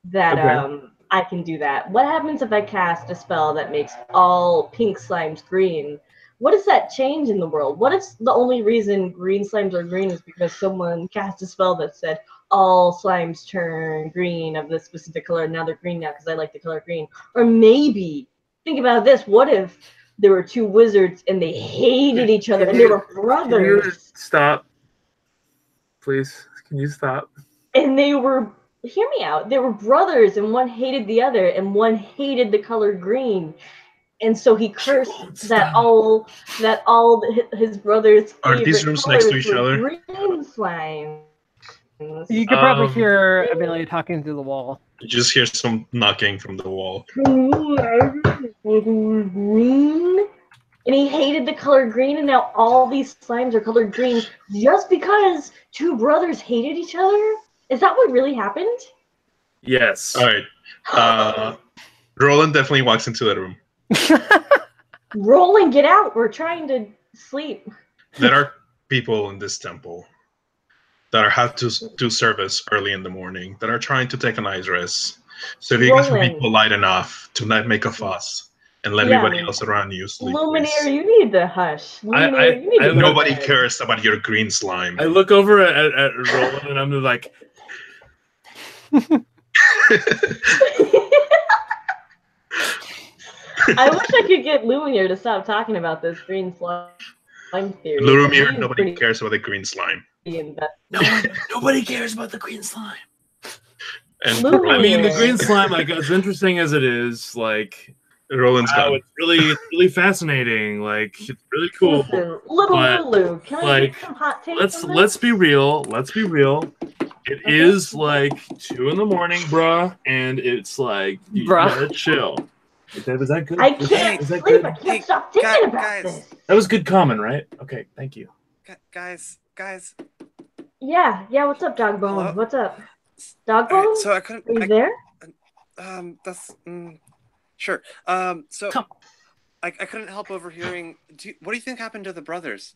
that Okay. I can do that. What happens if I cast a spell that makes all pink slimes green? What does that change in the world? What if the only reason green slimes are green is because someone cast a spell that said all slimes turn green of this specific color, and now they're green now because I like the color green? Or maybe, think about this, what if there were 2 wizards and they hated each other and they were Can you brothers? stop? Please, can you stop? And they were, hear me out, they were brothers and one hated the other and one hated the color green. And so he cursed that all his brothers Are these favorite rooms next to colors each were other? green slime. You could probably Um, hear Amelia talking through the wall. You just hear some knocking from the wall. Green. And he hated the color green, and now all these slimes are colored green just because 2 brothers hated each other? Is that what really happened? Yes. All right. Roland definitely walks into that room. Roland, get out. We're trying to sleep. There are people in this temple that have to do service early in the morning that are trying to take a nice rest. So if you guys can be Roland. polite enough to not make a fuss and let Yeah, everybody else around you sleep, Luminaire, please. you need to hush. Luminaire, you need to go to Nobody bed. cares about your green slime. I look over at Roland and I'm like, I wish I could get Lumiere to stop talking about this green slime theory. Lurumir, He's nobody pretty cares about the green slime. nobody cares about the green slime. And Lumiere. I mean, the green slime, like as interesting as it is, like Roland's wow, gone. it's really fascinating. Like it's really cool. Listen, little But, Lulu, can I like, get some hot takes on Let's this? be real. Let's be real. It is like 2 a.m, bruh, and it's like you Bruh. gotta chill. Dave, is that good? I can't Is that sleep. good? I can't Hey, stop thinking about guys. this. That was good comment, right? Okay, thank you. Guys. Yeah, what's up, Dog Bone? Hello? What's up? Dog All right, Bone? so I couldn't. Are you there? That's sure. So Come. I couldn't help overhearing. What do you think happened to the brothers?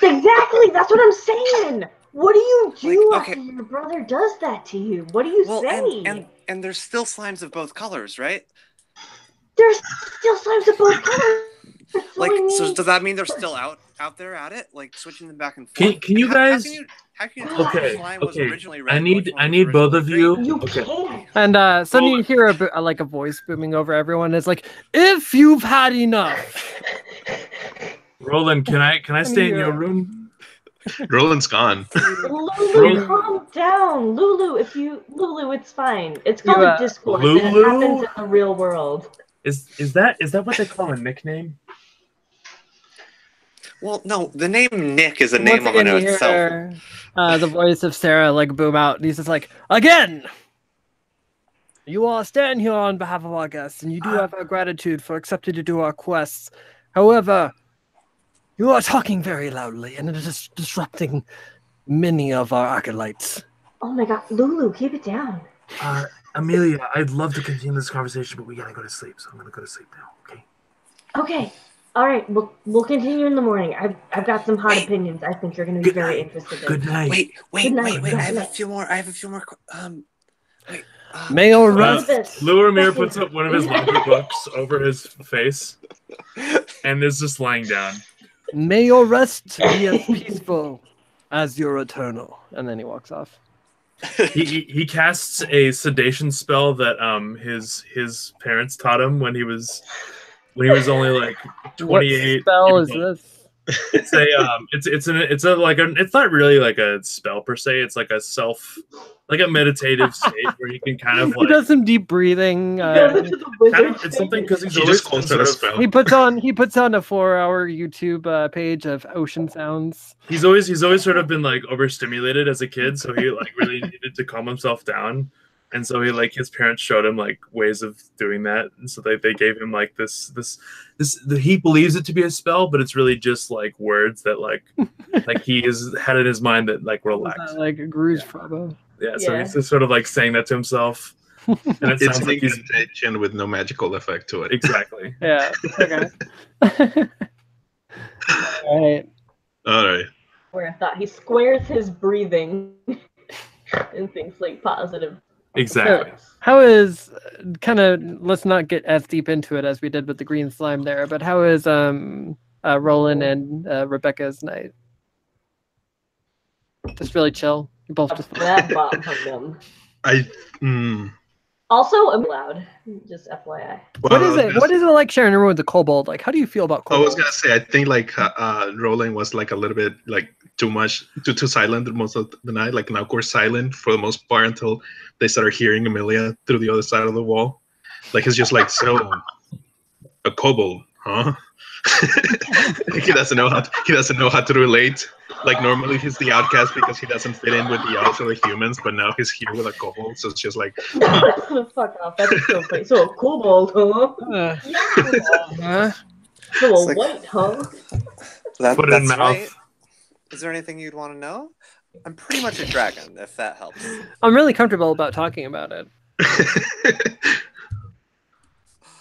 Exactly, that's what I'm saying. What do you do Like, okay. after your brother does that to you? What do you Well, say? and there's still slimes of both colors, right? There's still slimes of both colors. So Like, I mean, so does that mean they're still out there at it, like switching them back and forth? Can you How guys? can you tell Okay, which slime was okay. originally red? I and need which one I was need both originally of green? you. you Okay. can't. And suddenly you hear like a voice booming over everyone. It's like, if you've had enough. Roland, can I stay in your Yeah. room? Roland's gone. Lulu, Roland. calm down. Lulu, it's fine. It's called You, a Discord, and Lulu? it happens in the real world. Is that what they call a nickname? Well, no, the name Nick is a Once name again, on you itself. hear the voice of Sarah like boom out, and he's just like, again. You all stand here on behalf of our guests, and you do have our gratitude for accepting to do our quests. However, you are talking very loudly, and it is disrupting many of our acolytes. Oh my god, Lulu, keep it down. Amelia, I'd love to continue this conversation, but we gotta go to sleep, so I'm gonna go to sleep now. Okay. Okay. All right, we'll continue in the morning. I've got some hot opinions. I think you're going to be Good very night. interested in. Good night. Wait. Good night, I good have a night. few more. Wait. May your What rest. is this? Luramir puts up one of his laundry books over his face and is just lying down. May your rest be as peaceful as your eternal. And then he walks off. He casts a sedation spell that his parents taught him when he was only like 28. What spell is years old. this? It's it's not really like a spell per se. It's like a meditative state where you can kind of He like does some deep breathing. Goes into the kind wizard of, it's something because he's He always just calls been it a sort of- spell. He puts on a 4-hour YouTube page of ocean sounds. he's always sort of been like overstimulated as a kid, so he like really needed to calm himself down, and so he like his parents showed him like ways of doing that, and so they gave him like this he believes it to be a spell, but it's really just like words that like he has had in his mind that like relax. Like Gru's Frabo. Yeah, so Yeah. he's just sort of like saying that to himself, and it It's sounds an like he's incantation with no magical effect to it. exactly. Yeah. Okay. All right. All right. Where I thought he squares his breathing and thinks like positive. Exactly. How is let's not get as deep into it as we did with the green slime there, but how is Roland and Rebecca's night? Just really chill. You both just That bomb hung them. Also, I'm loud. Just FYI. What is it? What is it like sharing a room with the kobold? Like, how do you feel about I was kobolds? gonna say, I think like Roland was like a little bit like too silent most of the night, like an awkward silent for the most part until they started hearing Amelia through the other side of the wall. Like he's just like, so a kobold, huh? he doesn't know how to relate. Like normally he's the outcast because he doesn't fit in with the elves or the humans, but now he's here with a kobold, so it's just like Fuck off. That is so funny. So a kobold, huh? Huh? So a It's like- white, huh? Put it in That's mouth. right. Is there anything you'd want to know? I'm pretty much a dragon, if that helps. I'm really comfortable about talking about it.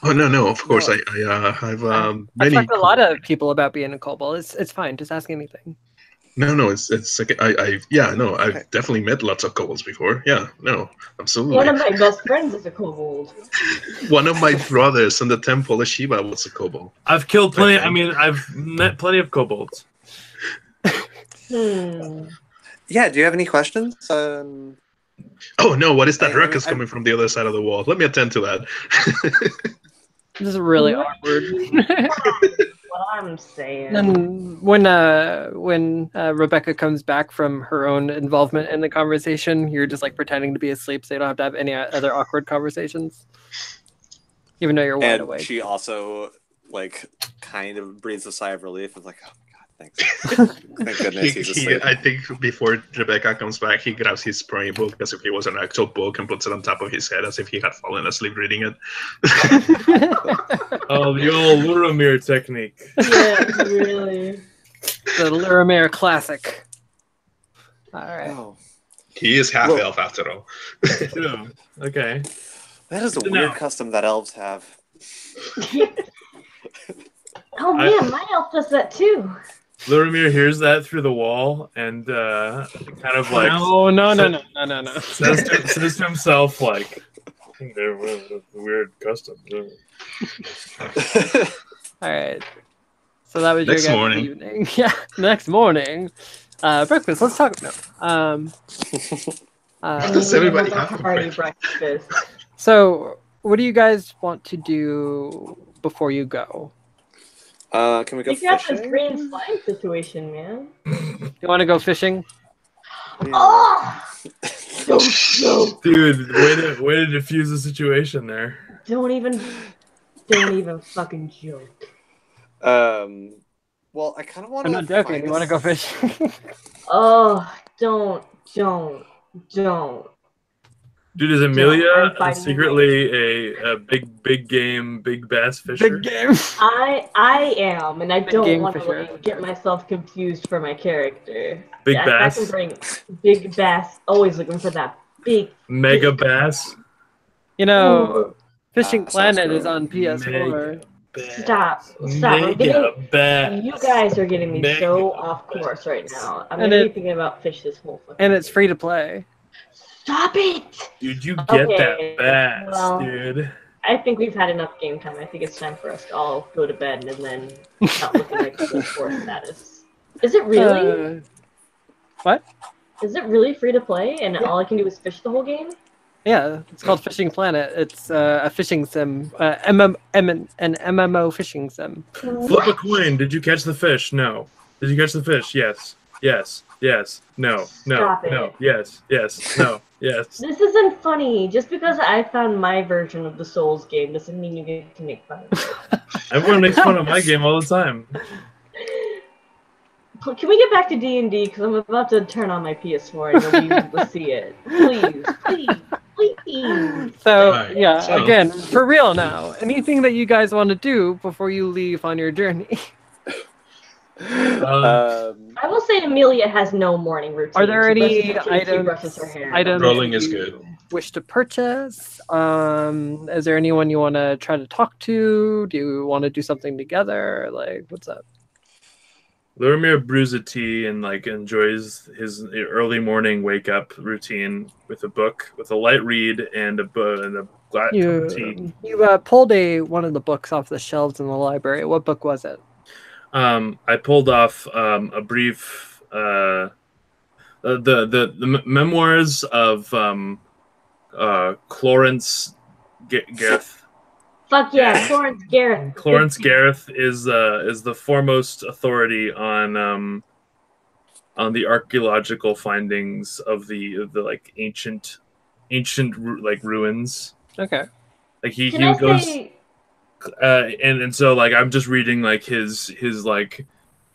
Oh no, of course No. I have I've many. talked to a lot of people about being a kobold. It's fine. Just ask anything. No, it's like I've Okay. definitely met lots of kobolds before. Yeah, no, absolutely. One of my best friends is a kobold. One of my brothers in the Temple of Shiva was a kobold. I've killed plenty. Okay. I mean, I've met plenty of kobolds. Yeah, do you have any questions? Oh no, what is that I mean, ruckus coming from the other side of the wall? Let me attend to that. This is really What? awkward. What I'm saying. And when Rebecca comes back from her own involvement in the conversation, you're just like pretending to be asleep, so you don't have to have any other awkward conversations, even though you're wide And awake. she also like kind of breathes a sigh of relief. It's like, oh my god, thanks. Thank goodness he's asleep. I think before Rebecca comes back, he grabs his praying book as if it was an actual book and puts it on top of his head as if he had fallen asleep reading it. Oh, the old Luromir technique. Yeah, really. The Luramere classic. All right. Oh, He is half Whoa. elf after all. Yeah, okay. that is a Good to weird know. custom that elves have. Oh man, my elf does that too. Luromir hears that through the wall and kind of like No. says to himself like, I think they're a weird custom. All right. So that was Next your guys' morning. evening. Yeah. Next morning. Breakfast. Let's talk. No. Does everybody Have have a a party breakfast? breakfast? So, what do you guys want to do before you go? Can we go You got this fishing? green slime situation, man. You want to go fishing? Yeah. Oh! No. Dude, way to diffuse the situation there. Don't even fucking joke. Well, I kind of want I'm to. not joking. You want to go fishing? Oh, don't. Dude, is Amelia I'm fighting secretly a big game, big bass fisher? Big game. I am, and I Big don't game want to fisher. like, get myself confused for my character. Big I bass? can bring big bass. Always looking for that big. Mega bass? You know, Fishing sounds Planet great. is on PS4. Stop. I'm Mega getting, bass. you guys are getting me Mega so off course right now. I'm And gonna be it- thinking about fish this whole fucking And it's free to play. Stop it! Dude, you get Okay, that bass, well, dude. I think we've had enough game time. I think it's time for us to all go to bed and then not looking like full force status. Is it really? What? Is it really free to play and all I can do is fish the whole game? Yeah, it's called Fishing Planet. It's a fishing sim, an MMO fishing sim. Flip a coin. Did you catch the fish? No. Did you catch the fish? Yes. Yes. Yes. No. No. Stop it. No. Yes. Yes. No. Yes. This isn't funny. Just because I found my version of the Souls game doesn't mean you get to make fun of it. Everyone makes fun of my game all the time. Can we get back to D&D? Because I'm about to turn on my PS4 and you'll be able to see it. Please. So Right, yeah, so- again, for real now. Anything that you guys want to do before you leave on your journey? I will say Amelia has no morning routine. Are there She any brushes her hair. items Rolling that is you good. wish to purchase? Is there anyone you want to try to talk to? Do you want to do something together? Like, what's up? Luromir brews a tea and like enjoys his early morning wake up routine with a book, with a light read and a glass of tea. You pulled one of the books off the shelves in the library. What book was it? I pulled off a brief the memoirs of Clarence Gareth. Fuck yeah, Clarence Gareth. Clarence Gareth is the foremost authority on the archaeological findings of the like ancient like ruins. Okay. Like he Can I goes say, and so like I'm just reading like his like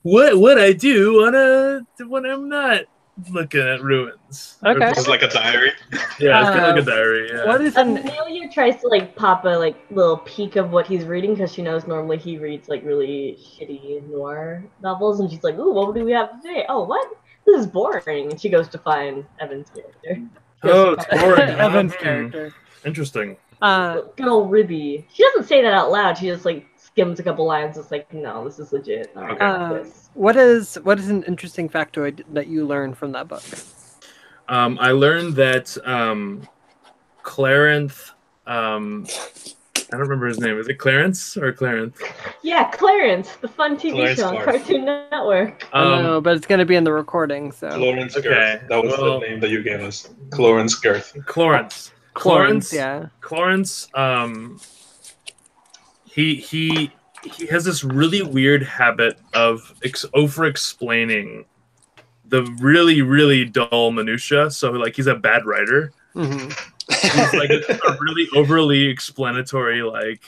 what I do when I'm not looking at ruins. Okay. It's like a diary. Yeah, it's kind of like a diary. Yeah. What is an Amelia tries to like pop a like little peek of what he's reading because she knows normally he reads like really shitty noir novels, and she's like, "Ooh, what do we have today? Oh, what? This is boring." And she goes to find Evan's character. Oh, it's boring. Evan's Hmm. character? Interesting. Good old Ribby. She doesn't say that out loud. She just like skims a couple lines. It's like, no, this is legit. All right, what is an interesting factoid that you learned from that book? I learned that Clarence. I don't remember his name. Is it Clarence or Clarence? Yeah, Clarence, the fun TV Clarence show on Clark. Cartoon Network. I know, but it's going to be in the recording, so. Clarence Okay, Girth. That was well- the name that you gave us. Clarence Girth. Clarence. Yeah. Clarence. He has this really weird habit of over-explaining the really, really dull minutia. So, like, he's a bad writer. Mm-hmm. He's like a really overly explanatory, like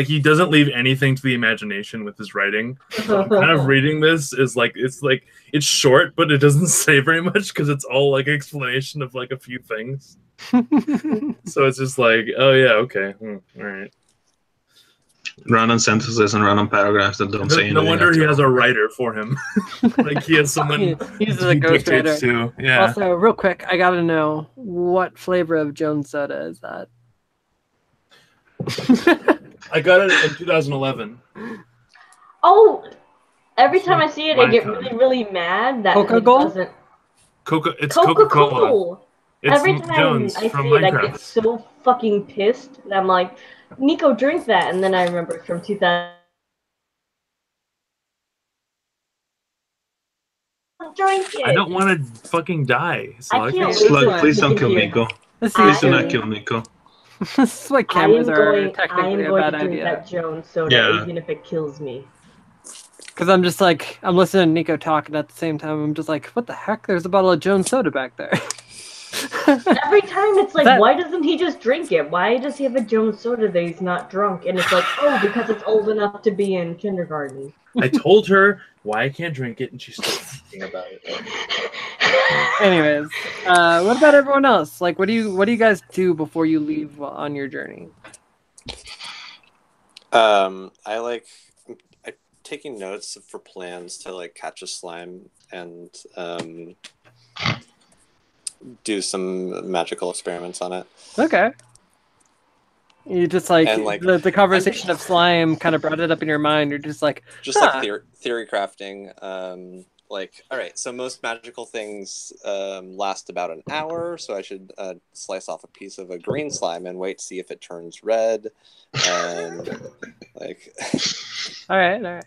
he doesn't leave anything to the imagination with his writing. So I'm kind of reading this is like it's short, but it doesn't say very much because it's all like explanation of like a few things. So it's just like, oh yeah, okay, all right. Random sentences and random paragraphs that don't say anything. No wonder he has a writer for him. Like he has someone He's a ghostwriter. to. Yeah. Also, real quick, I gotta know what flavor of Jones soda is that? I got it in 2011. Oh, every time I see it, I get Lifetime. really, really mad that Coca-Cola? it doesn't. It's Coca-Cola. Coca-Cola. It's Every time Jones I from see it, I Minecraft. get so fucking pissed that I'm like, Nico, drink that, and then I remember it's from 2000. Drink it. I don't want to fucking die. So I I can't can't. wait Slug, please don't kill Yeah. Nico. This Please do I- not kill Nico. is why I am cameras are going. I am technically a going bad to drink idea. that Jones soda, Yeah. even if it kills me. Because I'm just like, I'm listening to Nico talk, and at the same time, I'm just like, what the heck? There's a bottle of Jones soda back there. Every time it's like, That- why doesn't he just drink it? Why does he have a Jones soda that he's not drunk? And it's like, oh, because it's old enough to be in kindergarten. I told her why I can't drink it, and she's still thinking about it. Anyways, what about everyone else? Like, what do you guys do before you leave on your journey? I like taking notes for plans to like catch a slime and do some magical experiments on it. Okay. You just like, And, like, the conversation of slime kind of brought it up in your mind. You're just like, Just Huh. like theory crafting. Like, all right, so most magical things last about an hour, so I should slice off a piece of a green slime and wait to see if it turns red. And like, all right.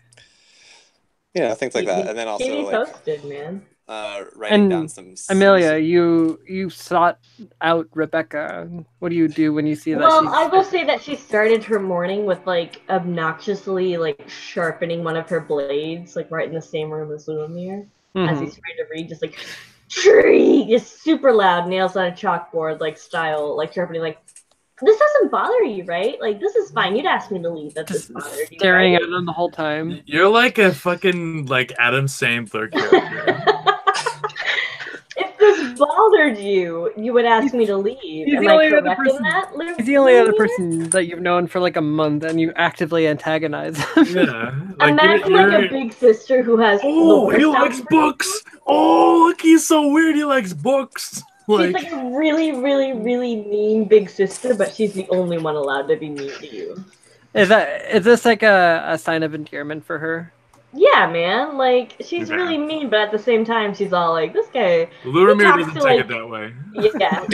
yeah, things like that. And then Keep me also like posted, man. writing And down some. Amelia, you sought out Rebecca. What do you do when you see that? Well, she's... I will say that she started her morning with like obnoxiously like sharpening one of her blades, like right in the same room as Lumir, as Mhm. he's trying to read, just like tree, just super loud, nails on a chalkboard, like style, like sharpening, like this doesn't bother you, right? Like this is fine. You'd ask me to leave. That this Just bothered you, staring right? at them the whole time. You're like a fucking like Adam Sandler character. If this bothered you, you would ask me to leave. he's Am the I only other correct in person- that, He's the only other Lumir? person that you've known for like a month, and you actively antagonize him. Yeah. Like, Imagine like a big sister who has. Oh, the he worst likes outfit. books. Oh, look, he's so weird. He likes books. She's Like, like a really, really, really mean big sister, but she's the only one allowed to be mean to you. Is this like a sign of endearment for her? Yeah, man. Like she's Yeah. really mean, but at the same time, she's all like, "This guy." Luramir talks doesn't to, take like- it that way. Yeah,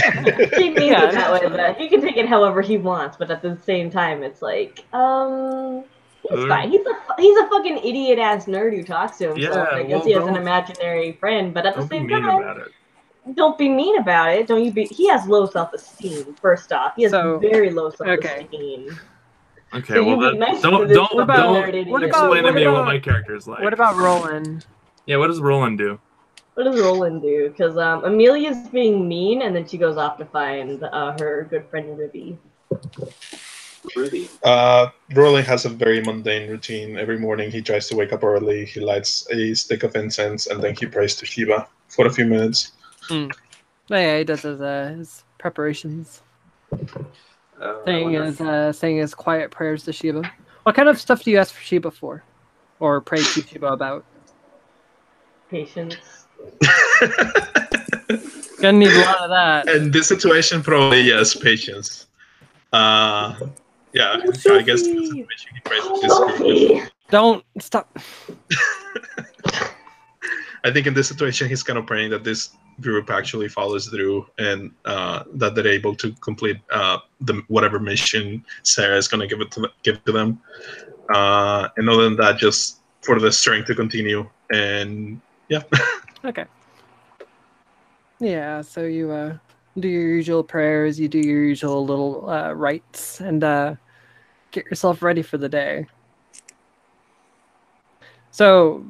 she means Yeah, it that way, but he can take it however he wants. But at the same time, it's like, he's fine. He's a fucking idiot ass nerd who talks to himself. Yeah, I guess well, he has an don't- imaginary friend, but at the Don't be same mean time, about it. don't be mean about it. Don't you be? He has low self-esteem. First off, he has So- very low self-esteem. Okay, So well, you be nice to don't this don't What about- don't what explain to what me about- what my character is like. What about Roland? Yeah, what does Roland do? What does Roland do? Because Amelia's being mean, and then she goes off to find her good friend Ruby. Ruby. Roland has a very mundane routine. Every morning he tries to wake up early, he lights a stick of incense, and then he prays to Shiva for a few minutes. Oh, yeah, he does his preparations, saying his quiet prayers to Shiva. What kind of stuff do you ask for Shiva for, or pray to Shiva about? Patience. Gonna need a lot of that. In this situation, probably yes, patience. Yeah, Oh, I guess Sophie! he tries to discourage. Don't stop. I think in this situation, he's kind of praying that this group actually follows through and that they're able to complete whatever mission Sarah is going to give to them. And other than that, just for the strength to continue. And yeah. Okay. Yeah, so you do your usual prayers, you do your usual little rites, and get yourself ready for the day. So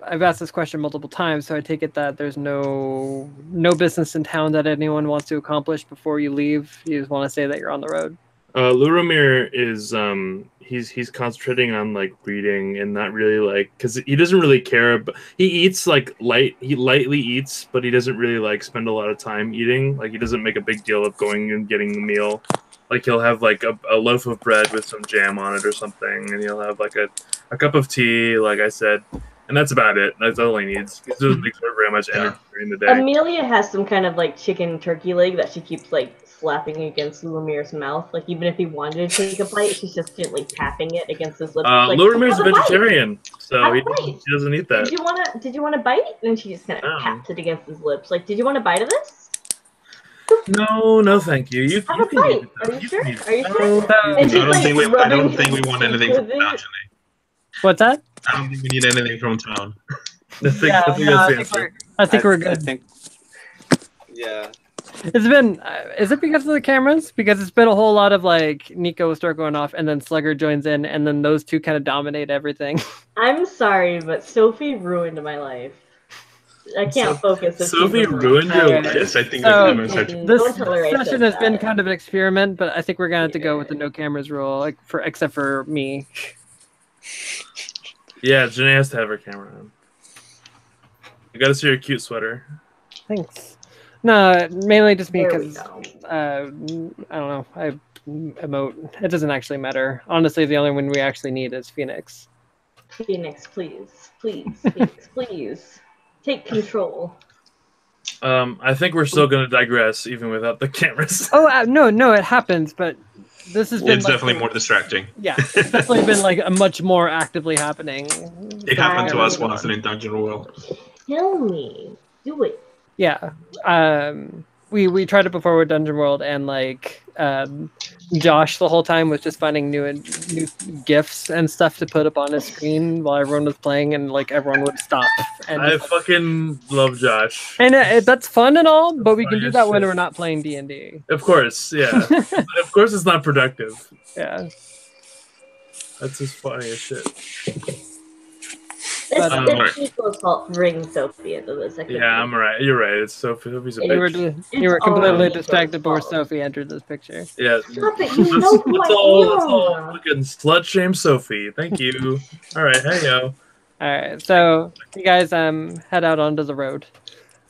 I've asked this question multiple times, so I take it that there's no business in town that anyone wants to accomplish before you leave. You just want to say that you're on the road. Luramir is he's concentrating on like reading and not really like because he doesn't really care. But he eats like he lightly eats, but he doesn't really like spend a lot of time eating. Like he doesn't make a big deal of going and getting the meal. Like he'll have like a loaf of bread with some jam on it or something, and he'll have like a cup of tea, like I said, and that's about it. That's all he needs. He doesn't exert very much energy during the day. Amelia has some kind of like chicken turkey leg that she keeps like slapping against Luramir's mouth. Like even if he wanted to take a bite, she's just gently tapping it against his lips. Like, Luramir's a "Have a bite! vegetarian, so Have a he bite! doesn't eat that. Did you want a bite? And she just kind of taps it against his lips. Like, did you want a bite of this? No, thank you. You Have a can eat bite. it. Are you You sure? can eat it. Are you sure? So, And she's, I don't rubbing think we want anything from with it. town, Janae. what's that? I don't think we need anything from town. I think Yeah, that's no, the answer. I think we're I good. think, yeah. It's been. Is it because of the cameras? Because it's been a whole lot of like Nico will start going off, and then Slugger joins in, and then those two kind of dominate everything. I'm sorry, but Sophie ruined my life. I can't focus. if Sophie she's around. ruined your Alright. life. Yes, I think So, the cameras are. Mm, This Don't tell her I session said has been that. kind of an experiment, but I think we're gonna have to go with the no cameras rule, like except for me. Yeah, Janae has to have her camera on. I gotta see your cute sweater. Thanks. No, mainly just me There we because go. I don't know. I emote. It doesn't actually matter. Honestly, the only one we actually need is Phoenix. Phoenix, please. Phoenix, please. Take control. I think we're still gonna digress even without the cameras. Oh no, it happens, but this has been It's like, definitely more distracting. Yeah, it's definitely been like a much more actively happening. It happened to us Fine. once in Dungeon World. Tell me. Do it. Yeah. We tried it before with Dungeon World, and like Josh the whole time was just finding new gifs and stuff to put up on his screen while everyone was playing, and like everyone would stop. And I fucking love Josh. and that's fun and all, but we can do Funny that as when shit. we're not playing D&D. Of course, yeah. But of course, it's not productive. Yeah. That's just funny as shit. It's Nico's fault for bringing Sophie into this. Yeah, I'm right. You're right. It's Sophie's a You were, bitch. you were It's all completely Nico's distracted before fault. Sophie entered this picture. Yeah. Stop it. You know who Let's I all am. fucking slut shame Sophie. Thank you. All right, hey yo. All right, so you guys head out onto the road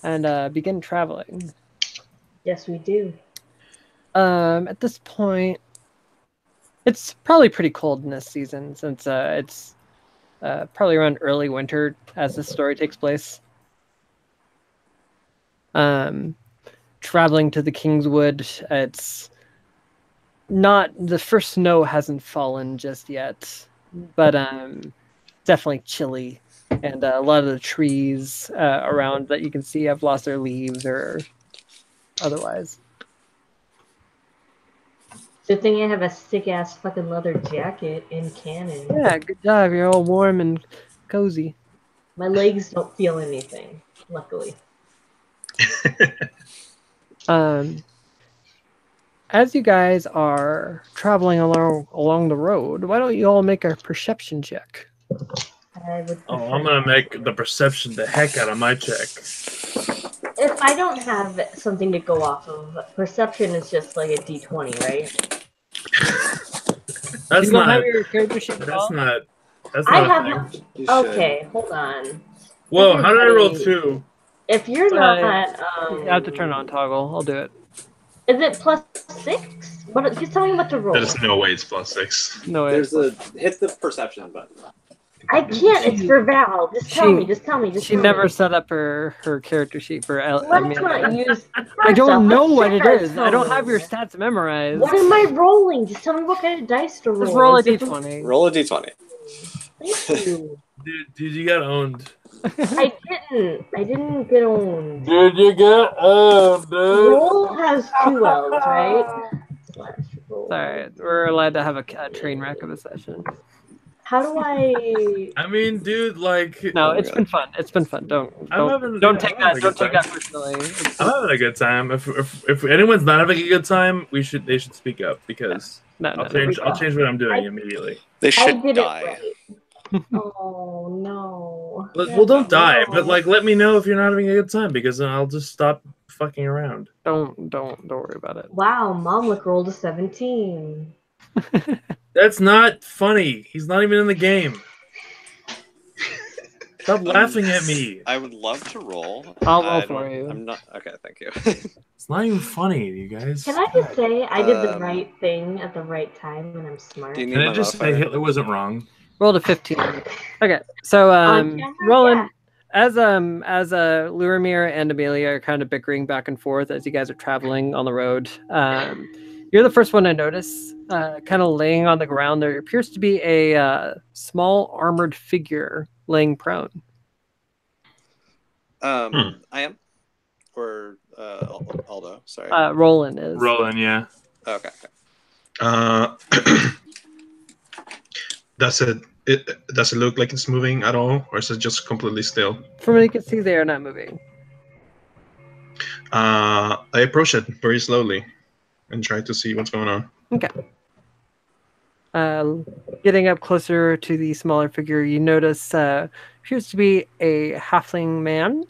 and begin traveling. Yes, we do. At this point, it's probably pretty cold in this season since it's probably around early winter as this story takes place. Traveling to the Kingswood, it's not the first snow hasn't fallen just yet, but definitely chilly, and a lot of the trees around that you can see have lost their leaves or otherwise. Good thing I have a sick ass fucking leather jacket in canon. Yeah, good job. You're all warm and cozy. My legs don't feel anything, luckily. As you guys are traveling along the road, why don't you all make a perception check? I would Oh, prefer- I'm gonna make the perception the heck out of my check. If I don't have something to go off of, perception is just like a D20, right? That's You don't not. have your character sheet at all? That's not. That's I not. a have. thing. You should. Okay, hold on. Whoa! How did I roll Everybody- 2? If you're not, You have to turn on toggle. I'll do it. Is it +6? What? Just tell me what to roll. There's no way it's +6. No, There's a hit the perception button. I can't. It's for Val. Just tell me. Just tell me. Just She tell never me. set up her character sheet for Let's Amelia. not use. I don't know what it Let's is. I don't have your tell me. stats memorized. What am I rolling? Just tell me what kind of dice to roll. Just roll a It's different- d20. Roll a d20. Thank you. Dude, you got owned. I didn't. I didn't get owned. Dude, you got owned, dude. Roll has 2 L's, right? Slash roll. Sorry, we're allowed to have a train wreck of a session. How do I? I mean, dude, like, No, Oh, it's God. been fun. It's been fun. Don't take I'm having a that. Don't good take time. that personally. I'm having a good time. If anyone's not having a good time, they should speak up because No, I'll change what I'm doing immediately. They I should did die. it right. Oh no. Well, don't die, No. but like, let me know if you're not having a good time because then I'll just stop fucking around. Don't worry about it. Wow, Momlik rolled a 17. That's not funny. He's not even in the game. Stop laughing at me. I would love to roll. I'll roll I for don't- you. I'm not. Okay, thank you. It's not even funny, you guys. Can I just say I did the Um, right thing at the right time and I'm smart? Do you need Can I my just say modifier? Hitler wasn't wrong? Rolled a 15. Okay, so On camera? Roland, Yeah. as Luramir and Amelia are kind of bickering back and forth as you guys are traveling on the road, you're the first one to notice, kind of laying on the ground. There appears to be a small armored figure laying prone. I am. Or Aldo. Sorry. Roland is. Roland, yeah. Okay. Does it look like it's moving at all, or is it just completely still? From what you can see, they are not moving. I approach it very slowly and try to see what's going on. Okay. Getting up closer to the smaller figure, you notice appears to be a halfling man.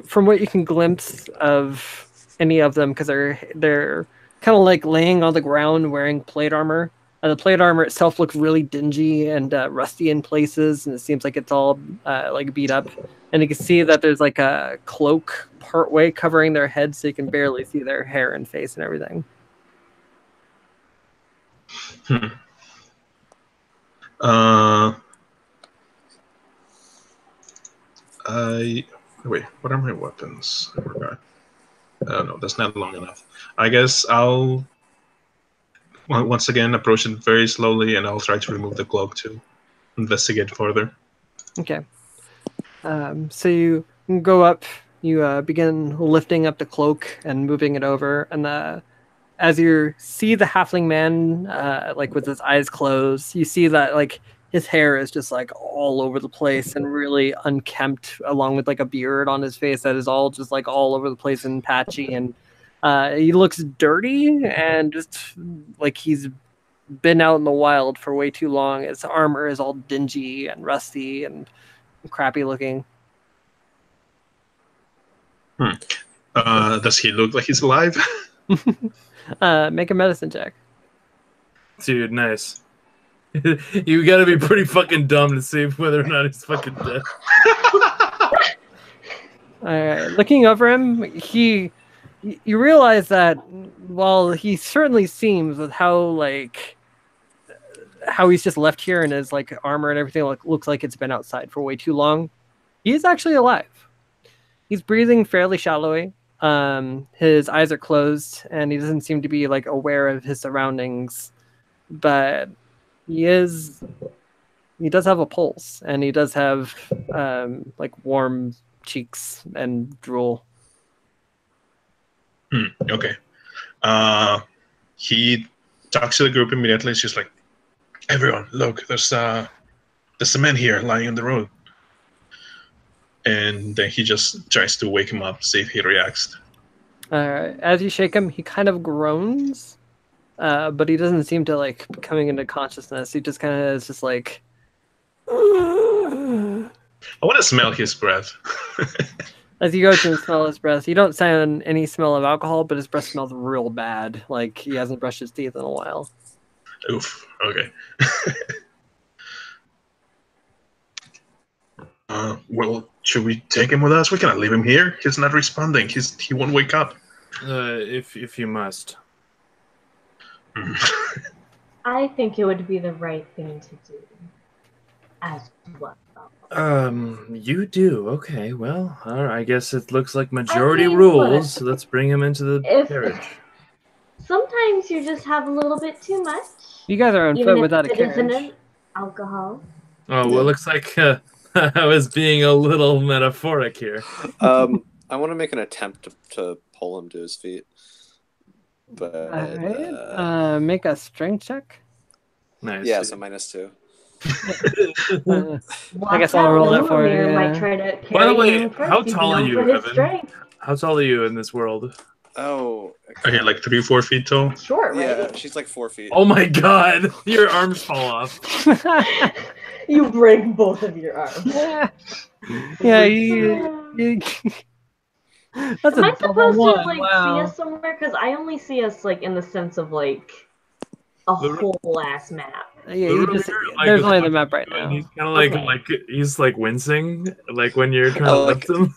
From what you can glimpse of any of them, because they're kind of like laying on the ground wearing plate armor. The plate armor itself looks really dingy and rusty in places, and it seems like it's all like beat up. And you can see that there's like a cloak partway covering their head, so you can barely see their hair and face and everything. Wait, what are my weapons? I forgot. No, that's not long enough. I guess I'll once again approach it very slowly, and I'll try to remove the cloak to investigate further. Okay. So you go up, you begin lifting up the cloak and moving it over, and as you see the halfling man, like with his eyes closed, you see that like his hair is just like all over the place and really unkempt, along with like a beard on his face that is all just like all over the place and patchy, and he looks dirty and just like he's been out in the wild for way too long. His armor is all dingy and rusty and crappy looking. Does he look like he's alive? Make a medicine check. Dude, nice. You gotta be pretty fucking dumb to see whether or not he's fucking dead. Looking over him, you realize that while he certainly seems with how he's just left here in his like armor and everything looks like it's been outside for way too long, he is actually alive. He's breathing fairly shallowly. His eyes are closed and he doesn't seem to be like aware of his surroundings, but he does have a pulse, and he does have like warm cheeks and drool. Okay. He talks to the group immediately. It's just like, everyone, look, there's a man here lying on the road. And then he just tries to wake him up, see if he reacts. As you shake him, he kind of groans, but he doesn't seem to like be coming into consciousness. He just kind of is just like. I want to smell his breath. As you go to smell his breath, you don't sound any smell of alcohol, but his breath smells real bad. Like he hasn't brushed his teeth in a while. Oof. Okay. Well, should we take him with us? We cannot leave him here. He's not responding. He won't wake up. If you must. I think it would be the right thing to do as well. You do. Okay, well, all right, I guess it looks like majority mean, rules. So let's bring him into the If carriage. sometimes you just have a little bit too much, You guys are on even foot if without a it isn't carriage. an alcohol. Oh, well, it looks like I was being a little metaphoric here. I want to make an attempt to pull him to his feet. But Alright. Make a strength check. Nice. yeah, so -2. I guess I'll roll that for you. Luremir might Yeah. try to By the carry way, him first. how He's tall are known you, for his Evan? strength. How tall are you in this world? Oh, Okay, like 3-4 feet tall. Short, right? yeah, she's like 4 feet. Oh my god, your arms fall off. You break both of your arms. Yeah, you that's Am a I double supposed one. to see Wow. us somewhere? Because I only see us in the sense of a whole ass map. Yeah, you just Luremir, there's is only the watching map right you, and now. he's kind of Okay. he's wincing, like when you're trying to Oh, lift him.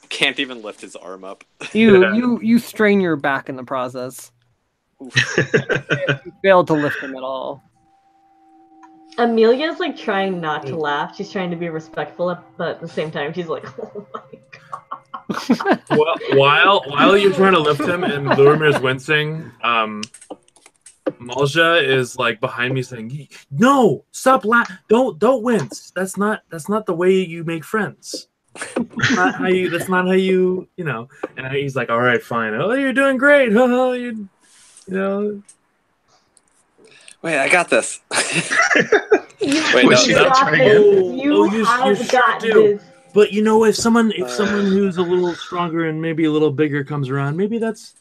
Can't even lift his arm up. Yeah. You strain your back in the process. You failed to lift him at all. Amelia's trying not to laugh. She's trying to be respectful, but at the same time, she's like, "Oh my god!" Well, while you're trying to lift him and Luremir's wincing, Malja is behind me saying, "No, stop! Don't wince. That's not the way you make friends. That's not how you know." And he's like, "All right, fine. Oh, you're doing great. Oh, you know." Wait, I got this. You Was she not got trying this. it? You Oh, you have sure got do. this. But if someone who's a little stronger and maybe a little bigger comes around, maybe that's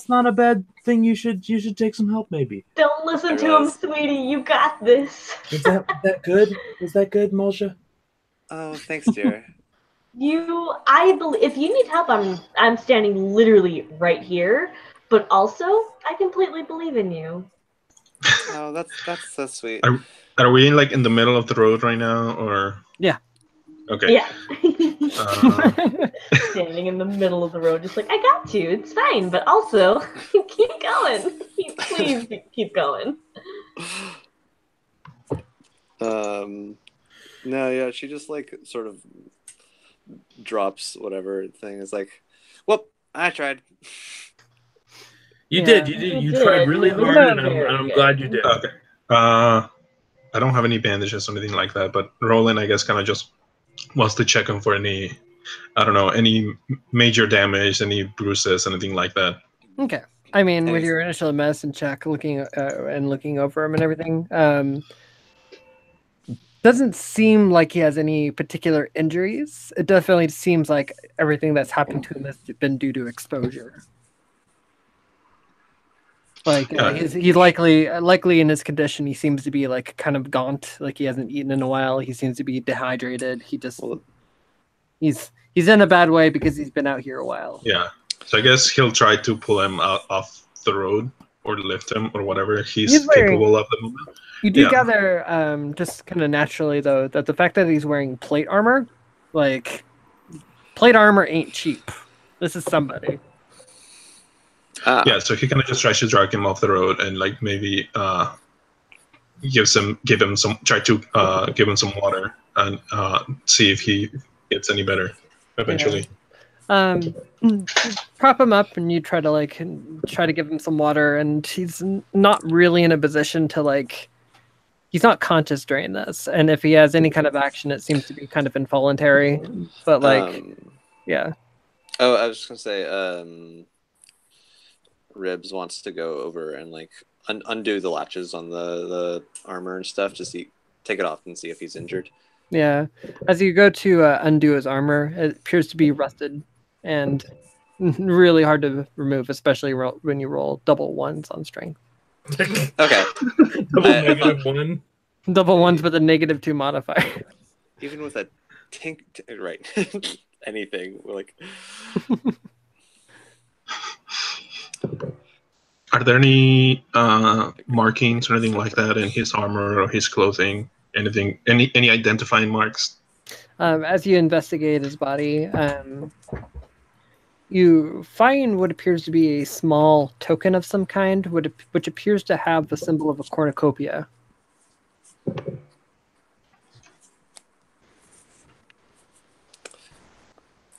not a bad thing. You should take some help. Maybe. Don't listen I to him, realize. sweetie. You got this. Is that good? Is that good, Malja? Oh, thanks, dear. If you need help, I'm standing literally right here. But also, I completely believe in you. Oh, that's so sweet. Are we in the middle of the road right now, or? Yeah. Okay. Yeah. Uh, Standing in the middle of the road, just I got you. It's fine, but also keep going. Please keep going. No, yeah, she just sort of drops whatever thing. Is whoop, I tried. You Yeah. did. You You did. tried really You hard, did and very I'm good. glad you did. okay. I don't have any bandages or anything like that, but Roland, I guess, kind of just wants to check him for any, I don't know, any major damage, any bruises, anything like that. Okay. I mean, with Thanks. your initial medicine check, looking over him and everything, doesn't seem like he has any particular injuries. It definitely seems like everything that's happened to him has been due to exposure. He's likely in his condition. He seems to be kind of gaunt, like he hasn't eaten in a while. He seems to be dehydrated. He's in a bad way because he's been out here a while. Yeah. So I guess he'll try to pull him out off the road or lift him or whatever he's capable of at the moment. You do Yeah. gather, just kind of naturally though, that the fact that he's wearing plate armor, plate armor ain't cheap. This is somebody. Yeah, so he kind of just tries to drag him off the road and maybe give him some water and see if he gets any better eventually. Prop him up and you try to give him some water, and he's not really in a position to he's not conscious during this, and if he has any kind of action, it seems to be kind of involuntary. But yeah. Oh, I was just gonna say, Ribs wants to go over and undo the latches on the armor and stuff to take it off and see if he's injured. Yeah. As you go to undo his armor, it appears to be rusted and really hard to remove, especially when you roll double ones on strength. Okay. -1. Double ones with a -2 modifier. Even with a right. Anything Are there any markings or anything like that in his armor or his clothing? Anything? Any identifying marks? As you investigate his body, You find what appears to be a small token of some kind, which appears to have the symbol of a cornucopia.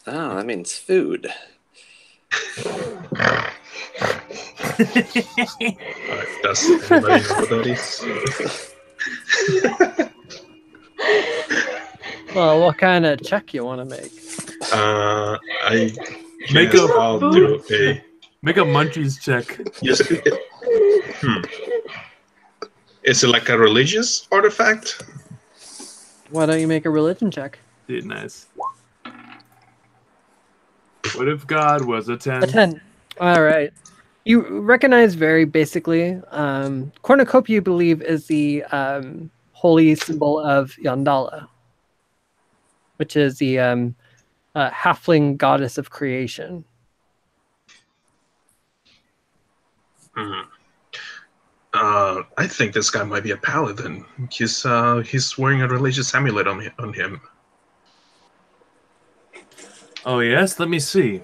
Oh, that means food. Does anybody know what that is? Well, what kind of check you want to make? I Make guess a I'll do a. Make a munchies check. Yes. Is it like a religious artifact? Why don't you make a religion check? Dude, nice. What if God was a 10? A 10. All right. You recognize very basically, cornucopia, you believe, is the holy symbol of Yandala, which is the halfling goddess of creation. I think this guy might be a paladin. He's wearing a religious amulet on him. Oh yes, let me see.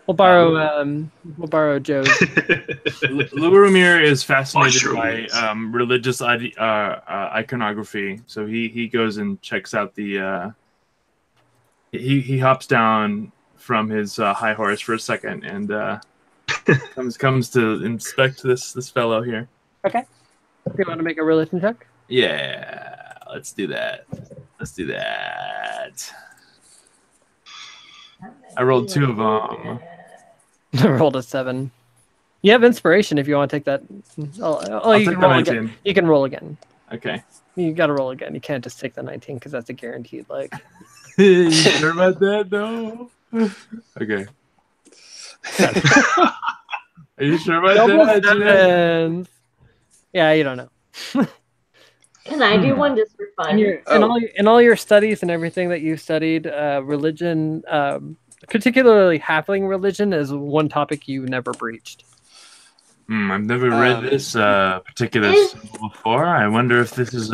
We'll borrow Joe's. Luramir is fascinated by Mushrooms. religious iconography, so he goes and checks out the. He hops down from his high horse for a second and comes to inspect this fellow here. Okay. Do you want to make a religion check? Yeah, let's do that. I rolled 2 of them. I rolled a 7. You have inspiration if you want to take that. I'll You take can the roll 19. again. You can roll again. Okay. You got to roll again. You can't just take the 19 because that's a guaranteed. Like, You sure about that? No. Okay. Are you sure about double that? Jeanette? sevens. Yeah, you don't know. Can I do one just for fun? In all your studies and everything that you've studied, religion, particularly halfling religion, is one topic you never breached. I've never read this particular symbol before. I wonder if this is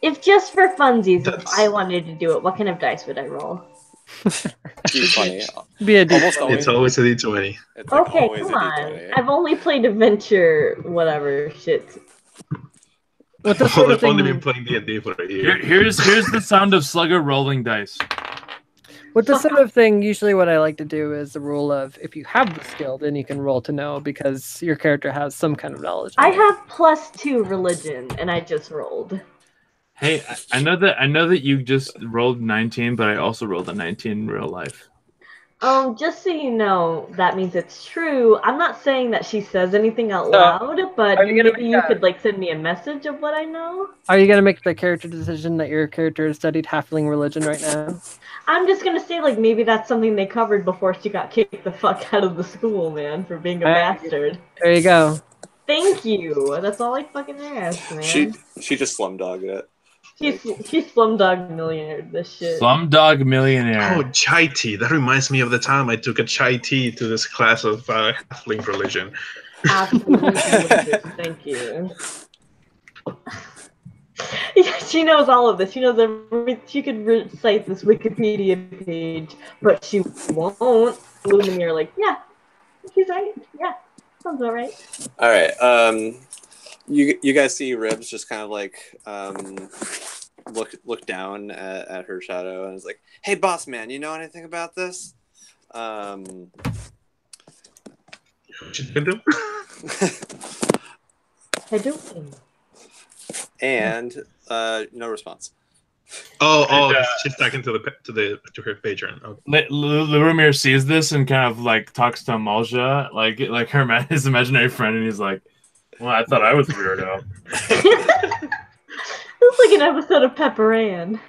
If just for funsies, if I wanted to do it, what kind of dice would I roll? D20. Be a Almost D20. always. It's always a d20. It's like Okay, always come a on. D20. I've only played adventure, whatever shit. What this Well, sort of I've only thing, been playing D&D for a year. here's the sound of Slugger rolling dice. with this sort of thing, usually what I like to do is the rule of if you have the skill, then you can roll to know because your character has some kind of knowledge. I have +2 religion, and I just rolled. Hey, I know that you just rolled 19, but I also rolled a 19 in real life. Just so you know, that means it's true. I'm not saying that she says anything out loud, but are you gonna maybe make you that- could like send me a message of what I know. Are you gonna make the character decision that your character has studied halfling religion right now? I'm just gonna say like maybe that's something they covered before she got kicked the fuck out of the school, man, for being a Alright. bastard. There you go. Thank you. That's all I fucking asked, man. She just slumdogged it. She's Slumdog Millionaire. This shit. Slumdog Millionaire. Oh, chai tea. That reminds me of the time I took a chai tea to this class of halfling religion. Absolutely delicious. Thank you. Yeah, she knows all of this. She knows she could recite this Wikipedia page, but she won't. Lumiere, like, yeah, she's right. Yeah, sounds all right. All right. You guys see Ribs just kind of like look down at her shadow and is like, "Hey, boss man, you know anything about this?" She's been doing? I do. And no response. Oh, And, she's talking to her patron. Okay. Luramir sees this and kind of like talks to Malja, like his imaginary friend, and he's like, "Well, I thought I was a weirdo." It's like an episode of Pepper Ann.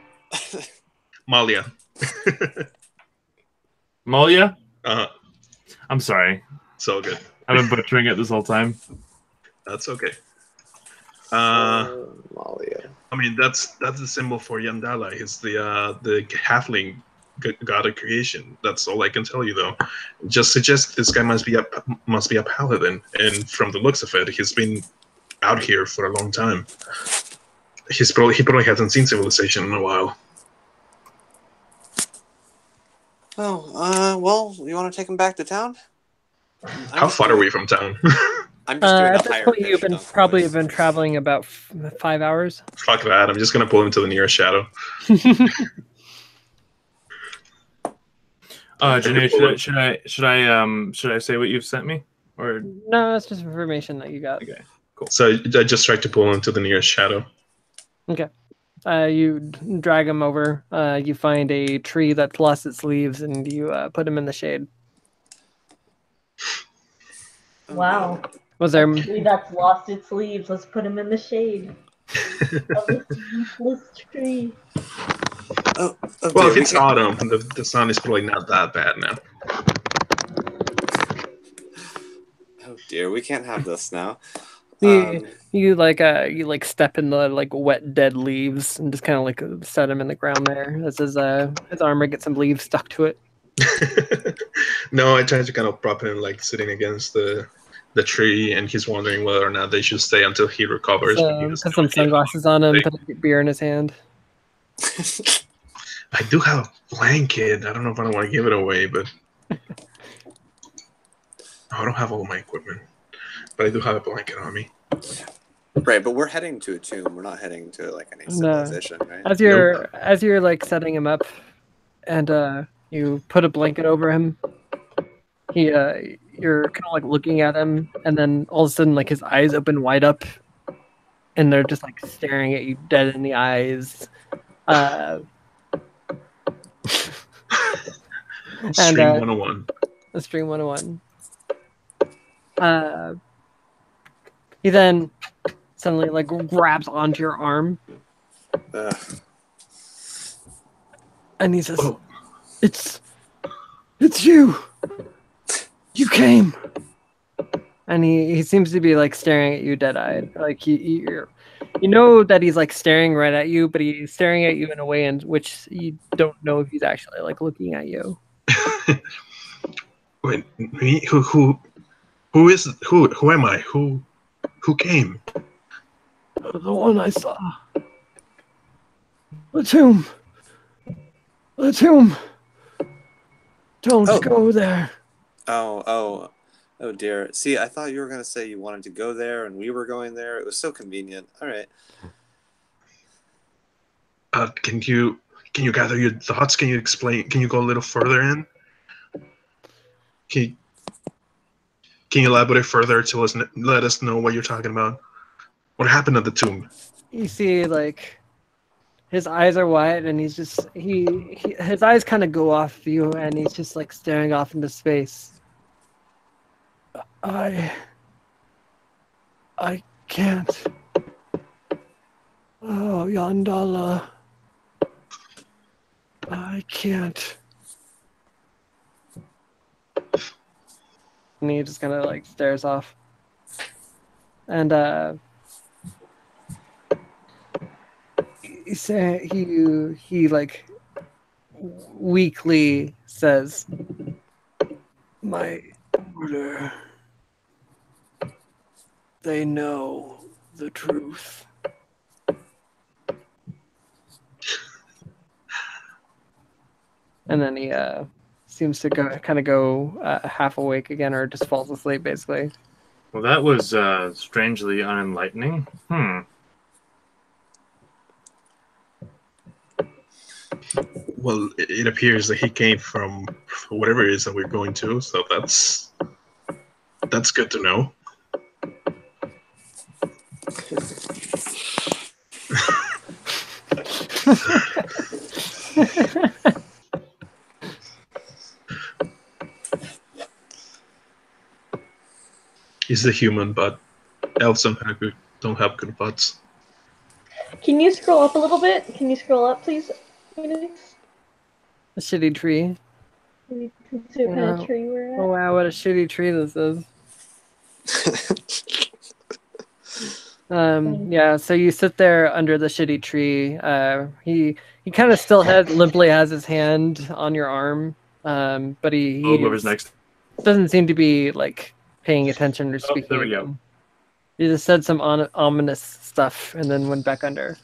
Malia. Malia? I'm sorry. It's all good. I've been butchering it this whole time. That's okay. Malia. I mean, that's the symbol for Yandala. It's the halfling god of creation. That's all I can tell you, though. Just suggest this guy must be a paladin, and from the looks of it, he's been out here for a long time. He probably hasn't seen civilization in a while. Well, you want to take him back to town? How far are we from town? I'm just doing At a this higher point, pitch, you've been don't probably worry. been traveling about 5 hours. Fuck that. I'm just gonna pull him to the nearest shadow. Janae, should I say what you've sent me? Or No, that's just information that you got. okay. So I just tried to pull him to the nearest shadow. Okay. You drag him over. You find a tree that's lost its leaves, and you put him in the shade. Wow. Was there? A tree that's lost its leaves. Let's put him in the shade of this useless tree. Oh, Well, dear, if we it's can't- autumn, the sun is probably not that bad now. Oh dear, we can't have this now. You like step in the like wet dead leaves and just kind of like set him in the ground there as his armor gets some leaves stuck to it. No, I tried to kind of prop him like sitting against the tree, and he's wondering whether or not they should stay until he recovers. but he has Put no some idea. sunglasses on him, put a beer in his hand. I do have a blanket. I don't know if I want to give it away, but I don't have all my equipment. But I do have a blanket on me. Right, but we're heading to a tomb. We're not heading to like any civilization, right? As you're like setting him up, and you put a blanket over him. You're kind of like looking at him, and then all of a sudden, like his eyes open wide up, and they're just like staring at you dead in the eyes. Stream and 101. Stream 101. He then suddenly like grabs onto your arm, Ugh. and he says, Oh. It's you. You came." And he seems to be like staring at you dead-eyed. Like you know that he's like staring right at you, but he's staring at you in a way in which you don't know if he's actually like looking at you. Wait, me? Who am I? Who came? The one I saw. The tomb. The tomb. Don't Oh. go there. Oh dear. See, I thought you were gonna say you wanted to go there, and we were going there. It was so convenient. All right. Can you gather your thoughts? Can you explain? Can you go a little further in? Can you elaborate further to let us know what you're talking about? What happened at the tomb? You see, like, his eyes are wide, and he's just his eyes kind of go off you, and he's just like staring off into space. I can't. Oh, Yandala. I can't. And he just kind of like stares off. And he like weakly says, "My order. They know the truth." And then he seems to go half awake again, or just falls asleep basically. Well, that was strangely unenlightening. Well, it appears that he came from whatever it is that we're going to, so that's good to know. He's a human, but elves don't have good butts. Can you scroll up a little bit? Can you scroll up, please? Phoenix? A shitty tree. You can see what kind of Wow. tree we're at. Oh wow, what a shitty tree this is. Yeah, so you sit there under the shitty tree. He kind of still limply has his hand on your arm, but he Whoever's next. doesn't seem to be like paying attention or speaking. there we go. again. He just said some ominous stuff and then went back under.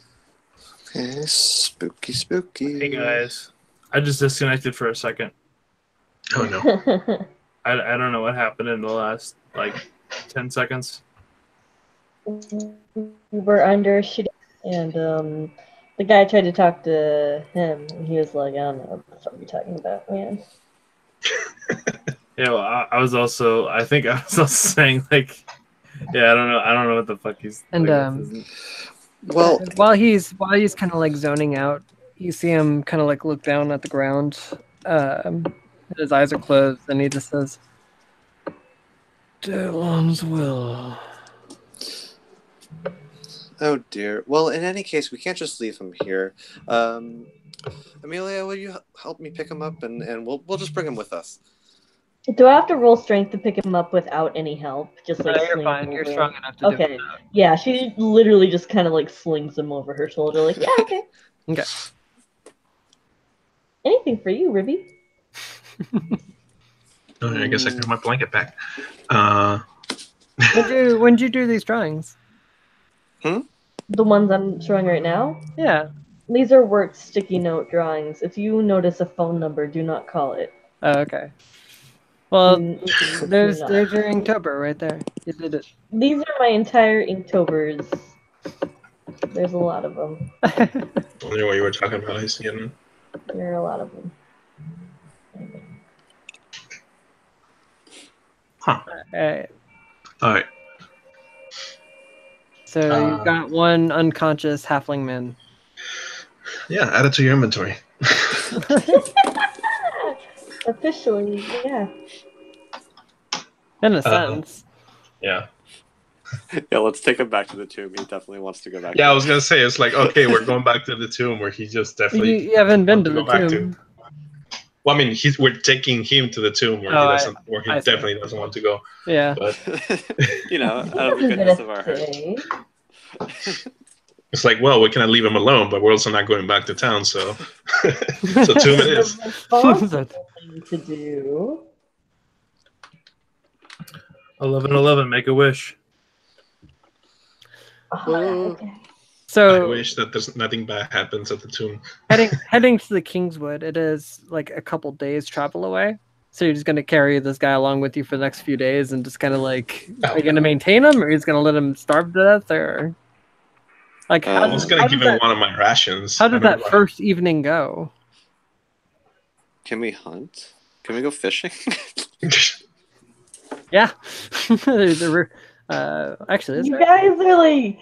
Okay, spooky. Hey guys, I just disconnected for a second. Oh no. I don't know what happened in the last like 10 seconds. We were under shit, and the guy tried to talk to him, and he was like, "I don't know what the fuck you're talking about, man." Yeah, well, I was also. I think I was also saying like, yeah, I don't know what the fuck he's. And like, Well, while he's kind of like zoning out, you see him kind of like look down at the ground. His eyes are closed, and he just says, "Delon's will." oh dear. Well, in any case, we can't just leave him here. Amelia, will you help me pick him up, and we'll just bring him with us. Do I have to roll strength to pick him up without any help? Just like No, you're swing fine. him You're over? strong enough to do Okay. it. Yeah, she literally just kind of like slings him over her shoulder, like, yeah, okay. Okay. Anything for you, Ribby. Oh, I guess I got my blanket back. When did you do these drawings? The ones I'm showing right now? Yeah. These are worked sticky note drawings. If you notice a phone number, do not call it. Oh, okay. Well, Do there's not. your Inktober right there. You did it. These are my entire Inktobers. There's a lot of them. I wonder what you were talking about. I see them. There are a lot of them. Huh. Alright. All right. So you've got one unconscious halfling man. Yeah, add it to your inventory. Officially, yeah. In a sense. Yeah. Yeah, let's take him back to the tomb. He definitely wants to go back. Yeah, I was gonna say it's like okay, we're going back to the tomb where he just definitely. You haven't been want to the go back tomb. Well, I mean, we're taking him to the tomb where Oh, he I see. definitely doesn't want to go. Yeah. But You know, out of the goodness of our heart. it's like, well, we cannot leave him alone, but we're also not going back to town, so so tomb it is. The responsible thing to do. 11-11, make a wish. Okay. I So wish that there's nothing bad happens at the tomb. heading to the Kingswood, it is like a couple days travel away. So you're just gonna carry this guy along with you for the next few days and just kind of like, are you gonna maintain him, or are you just gonna let him starve to death, or like I was gonna give him one of my rations. How did I mean, that first evening go? Can we hunt? Can we go fishing? Yeah. Actually, is You there? guys are like,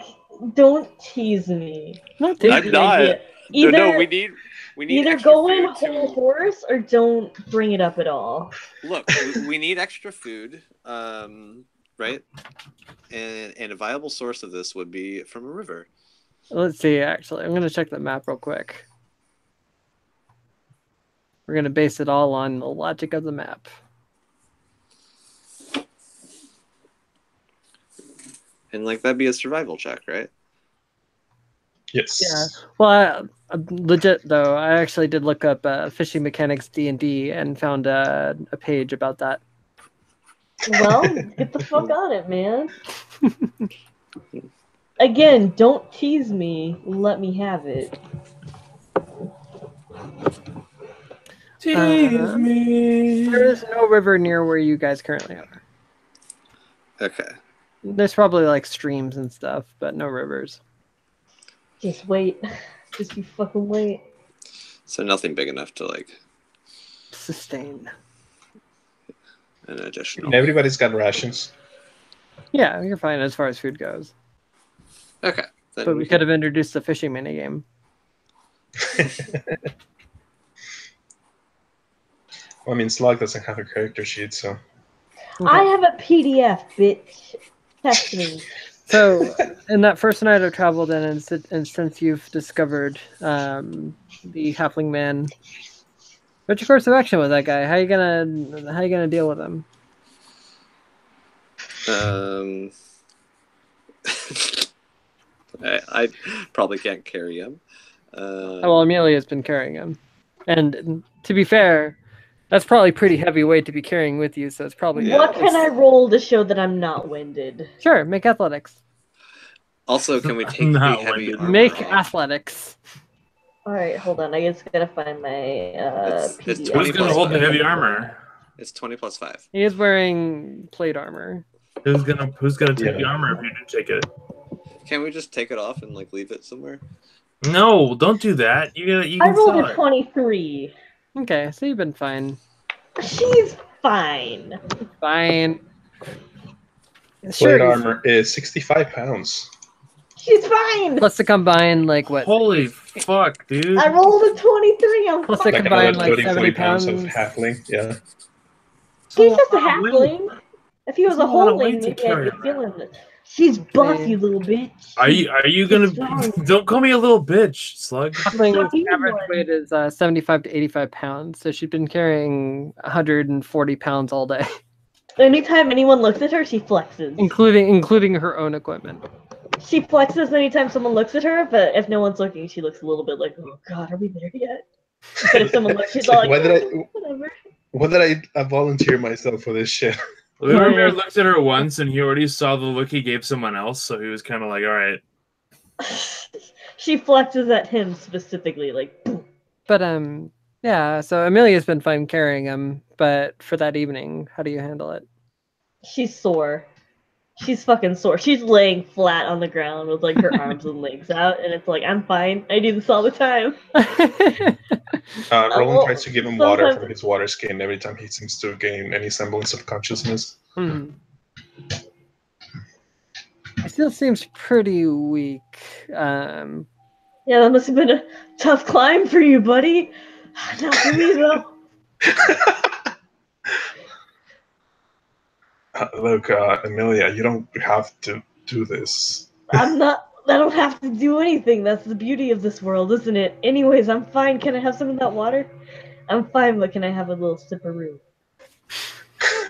don't tease me. Not This I'm is not. the idea. Either, no, we need either extra go in food to- whole horse or don't bring it up at all. Look, we need extra food, right? And a viable source of this would be from a river. Let's see. Actually, I'm gonna check the map real quick. We're gonna base it all on the logic of the map. And like that'd be a survival check, right? Yes. Yeah. Well, legit though, I actually did look up fishing mechanics D&D and found a page about that. Well, get the fuck on it, man. Again, don't tease me. Let me have it. Tease me. There is no river near where you guys currently are. Okay. There's probably like streams and stuff, but no rivers. Just wait. Just you fucking wait. So nothing big enough to like Sustain. an additional. Everybody's got rations. Yeah, you're fine as far as food goes. Okay. Then But we could have introduced the fishing minigame. Well, I mean, Slug doesn't have a character sheet, so. I have a PDF, bitch. Text me. So, in that first night of travel, then, and since you've discovered the halfling man, what's your course of action with that guy? How you gonna deal with him? I probably can't carry him. Well, Amelia's been carrying him, and to be fair, that's probably pretty heavy weight to be carrying with you. So it's probably Yeah. What can I roll to show that I'm not winded? Sure, make athletics. Also, can we take the No, heavy Wendy. armor Make off? athletics. Alright, hold on. I just gotta find my It's PDF. 20 Who's gonna plus hold the five. heavy armor? It's 20 plus 5. He is wearing plate armor. Who's gonna take the Yeah. armor if you do take it? Can't we just take it off and like leave it somewhere? No, don't do that. You I can rolled sell a it. 23. Okay, so you've been fine. She's fine. Fine. Plate Sure. armor is 65 pounds. She's fine. Plus to combine like what? Holy fuck, dude! I rolled a 23. I'm Plus fine. to Like combine another like 30, 70 40 pounds of pounds. halfling. Yeah. He's just a Wow, wait. halfling. If he was That's a a lot of holdling, weight to maybe I'd carry be feeling it. She's buff, you little bitch. Are you gonna? Strong. Don't call me a little bitch, slug. Halfling's Fucking average one. weight is 75 to 85 pounds, so she's been carrying 140 pounds all day, Anytime anyone looks at her, she flexes. including her own equipment. She flexes anytime someone looks at her, but if no one's looking, she looks a little bit like, oh god, are we there yet? But if someone looks, she's all like, Why did "Oh, whatever. Why did I volunteer myself for this shit? Luramir looked at her once, and he already saw the look he gave someone else, so he was kind of like, "All right." She flexes at him specifically, like, boom. But yeah. So Amelia's been fine carrying him, but for that evening, how do you handle it? She's sore. She's fucking sore. She's laying flat on the ground with like her arms and legs out, and it's like, I'm fine. I do this all the time. Roland well, tries to give him water sometimes- from his water skin every time he seems to gain any semblance of consciousness. Mhm. He still seems pretty weak. Yeah, that must have been a tough climb for you, buddy. Not for me though. Look, Amelia, you don't have to do this. I'm not. I don't have to do anything. That's the beauty of this world, isn't it? Anyways, I'm fine. Can I have some of that water? I'm fine, but can I have a little sip of roux?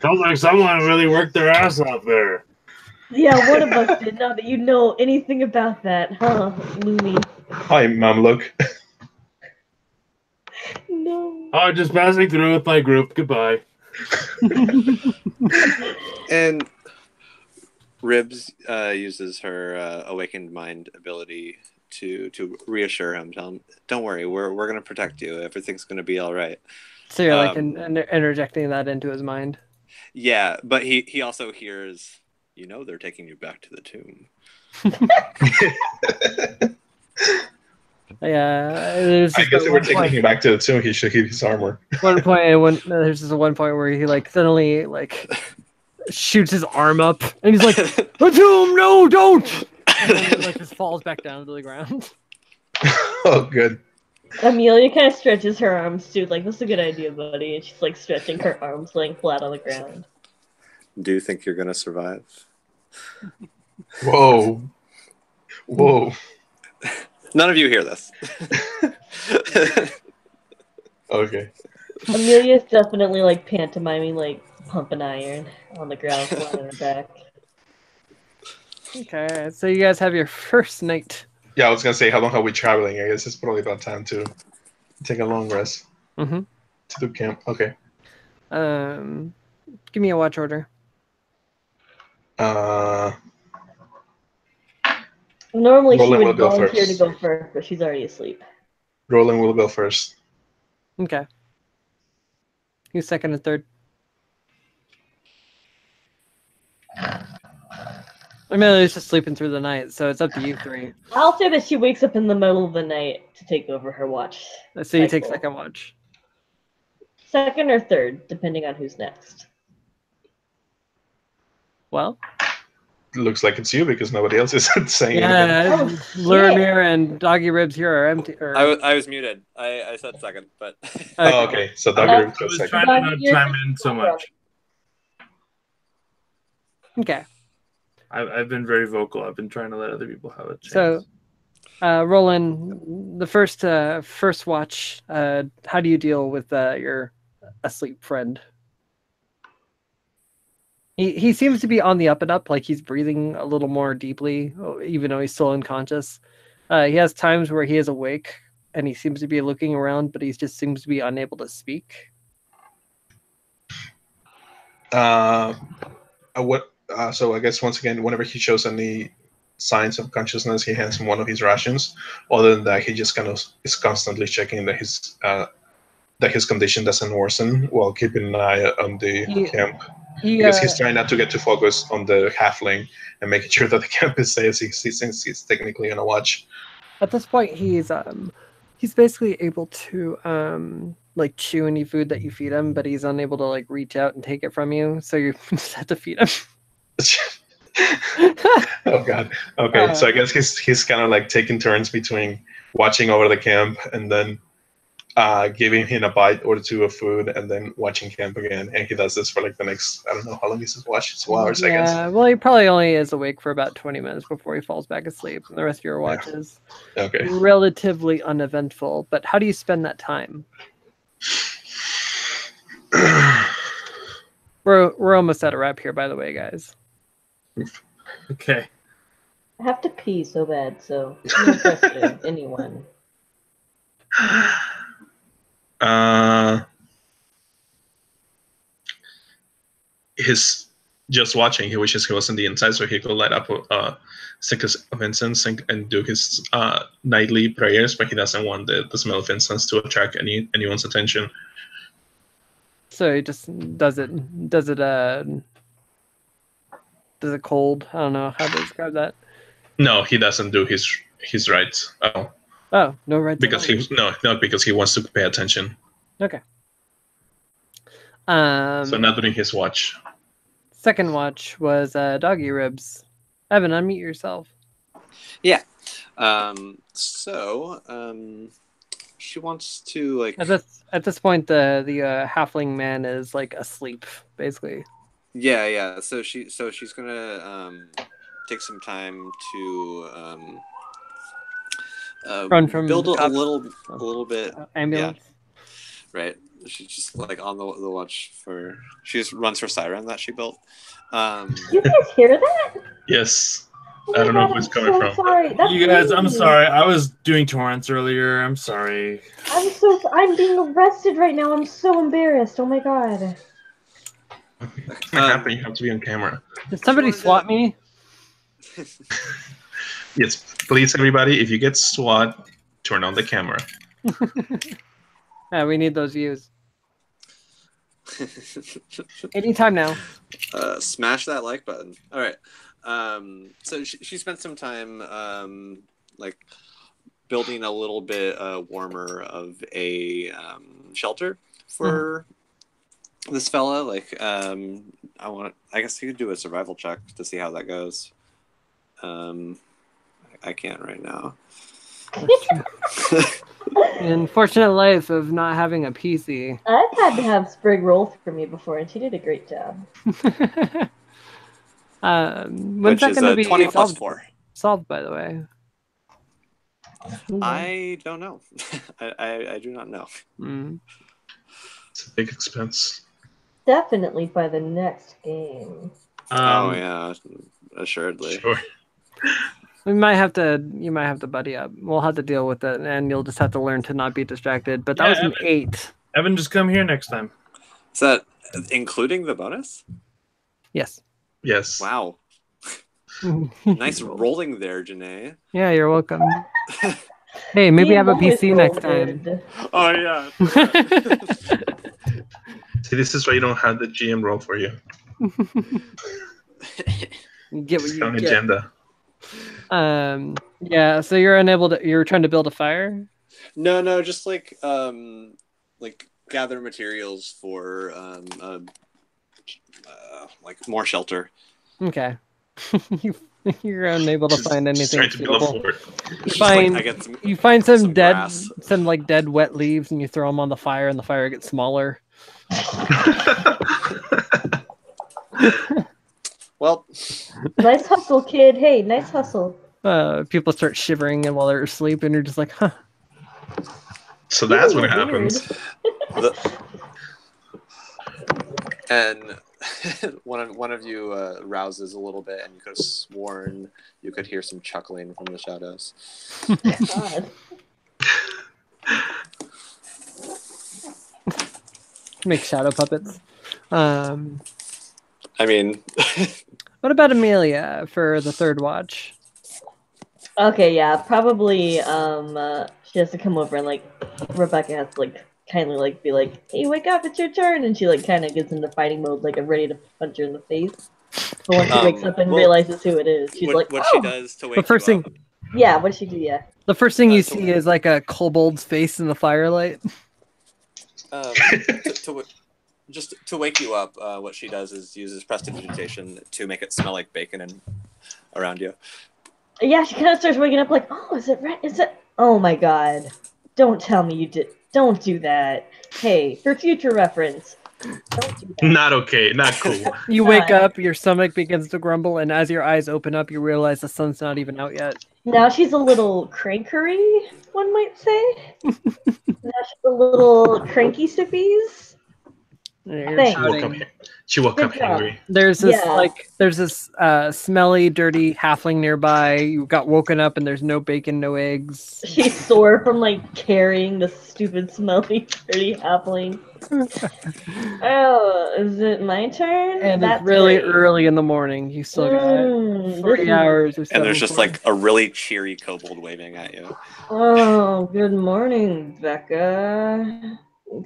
Sounds like someone really worked their ass off there. Yeah, one of us did. Not that you know anything about that, huh, Lumi? Hi, Mamluk. No. Oh, just passing through with my group. Goodbye. And Ribs uses her awakened mind ability to reassure him. Tell him, "Don't worry, we're gonna protect you. Everything's gonna be all right." So you're like interjecting that into his mind. Yeah, but he also hears, they're taking you back to the tomb. Yeah, there's I just guess they at were one taking point- him back to the tomb. He should keep his armor. one point, there's just one point where he like suddenly like shoots his arm up, and he's like, "The tomb, no, don't!" And then, like just falls back down to the ground. Oh, good. Amelia kind of stretches her arms too, like, that's a good idea, buddy. And she's like stretching her arms, laying flat on the ground. Do you think you're gonna survive? Whoa. Whoa. None of you hear this. Okay. Amelia's definitely like pantomiming, like pumping iron on the ground, flat on her back. Okay, so you guys have your first night. Yeah, I was gonna say, how long are we traveling? I guess it's probably about time to take a long rest Mm-hmm. to do camp. Okay. Give me a watch order. Normally she Roland will would go volunteer to first. go first, but she's already asleep. Roland will go first. Okay. Who's second and third? Amelia's just sleeping through the night, so it's up to you three. I'll say that she wakes up in the middle of the night to take over her watch. So you take Cycle. second watch. Second or third, depending on who's next. Well, Looks like it's you because nobody else is saying anything. yeah, Oh, Luramir and Doggy Ribs here are empty. Or, I was muted. I said second, but Oh, okay. So I Dr. was goes second. trying to not chime in so much. Okay, I've been very vocal. I've been trying to let other people have a chance. so Roland, the first watch. How do you deal with your asleep friend? He seems to be on the up and up, like he's breathing a little more deeply, even though he's still unconscious. He has times where he is awake and he seems to be looking around, but he just seems to be unable to speak. So I guess once again, whenever he shows any signs of consciousness, he hands him one of his rations. Other than that, he just kind of is constantly checking that his that his condition doesn't worsen while keeping an eye on the camp. Because he's trying not to get too focused on the halfling and making sure that the camp is safe, since he's technically on a watch. At this point, he's basically able to like chew any food that you feed him, but he's unable to like reach out and take it from you. So you just have to feed him. Oh God. Okay, so I guess he's kind of like taking turns between watching over the camp and then giving him a bite or two of food and then watching camp again. And he does this for like the next, I don't know, how long is his watch? It's 2 hours, I guess. Yeah, well, he probably only is awake for about 20 minutes before he falls back asleep. And the rest of your watch is relatively uneventful. But how do you spend that time? We're almost at a wrap here, by the way, guys. Okay. I have to pee so bad, so no pressure, anyone. He's just watching. He wishes he was on the inside so he could light up stick of incense and do his nightly prayers, but he doesn't want the smell of incense to attract anyone's attention. So he just does it cold? I don't know how to describe that. No, he doesn't do his rites at all. Oh, no rites. Because because he wants to pay attention. Okay. So not during his watch. Second watch was doggy ribs. Evan, unmute yourself. Yeah. She wants to like. At this point, the halfling man is like asleep, basically. Yeah. So she's gonna take some time to run from build a little bit. Ambulance. Yeah. Right. She's just like on the watch for. She just runs for Siren that she built. You guys hear that? Yes. I don't know where it's coming from. Sorry. That's You guys, me. I'm sorry. I was doing torrents earlier. I'm sorry. I'm being arrested right now. I'm so embarrassed. Oh my god. It's not happening. You have to be on camera. Did somebody swat me? Yes, please, everybody. If you get swat, turn on the camera. Yeah, we need those views. Anytime now. Smash that like button. All right. So she spent some time like building a little bit warmer of a shelter for this fella. Like I guess you could do a survival check to see how that goes. I can't right now. The unfortunate life of not having a PC. I've had to have Sprig roll for me before, and she did a great job. When's Which that is going to be 20 plus 4. Solved, by the way. I don't know. I do not know. It's a big expense. Definitely by the next game. Oh yeah, assuredly. Sure. You might have to buddy up. We'll have to deal with it, and you'll just have to learn to not be distracted. But that was an 8. Evan, just come here next time. Is that including the bonus? Yes. Yes. Wow. Nice rolling there, Janae. Yeah, you're welcome. Hey, maybe have a PC next time. Oh yeah. See, this is why you don't have the GM roll for you. You get what It's you on get. agenda. Yeah, so you're trying to build a fire? No, just like gather materials for like more shelter. Okay. You're unable to find anything Trying to build a suitable. fort. You find some dead grass. some like dead wet leaves and you throw them on the fire and the fire gets smaller. Well, Nice hustle, kid. Hey, nice hustle. People start shivering and while they're asleep and you're just like, huh. So that's what Weird. happens. and one of you rouses a little bit, and you could have sworn you could hear some chuckling from the shadows. God. Make shadow puppets. I mean, What about Amelia for the third watch? Okay, yeah, probably. She has to come over and like Rebecca has to like kindly like be like, "Hey, wake up! It's your turn!" And she like kind of gets into fighting mode, like I'm ready to punch her in the face. But once she wakes up and well, realizes who it is, she's like, what "Oh, she does to wake first you up. yeah." What did she do? Yeah. The first thing you So- see is like a kobold's face in the firelight. Just to wake you up, what she does is uses prestidigitation to make it smell like bacon and around you. Yeah, she kind of starts waking up like, "Oh, is it right? Is it? Oh my god! Don't tell me you did. Don't do that. Hey, for future reference, don't do that." Not okay. Not cool. You wake Nice. up, your stomach begins to grumble, and as your eyes open up, you realize the sun's not even out yet. Now she's a little crankery, one might say. Now she's a little cranky sippies. You're Thanks. shouting. She woke Good up job. hungry. There's this Yeah. smelly, dirty halfling nearby. You got woken up, and there's no bacon, no eggs. She's sore from like carrying the stupid, smelly, dirty halfling. Oh, is it my turn? And That's it's really great. early in the morning. You still got This 3 is- hours or so. And there's just like a really cheery kobold waving at you. Oh, good morning, Becca.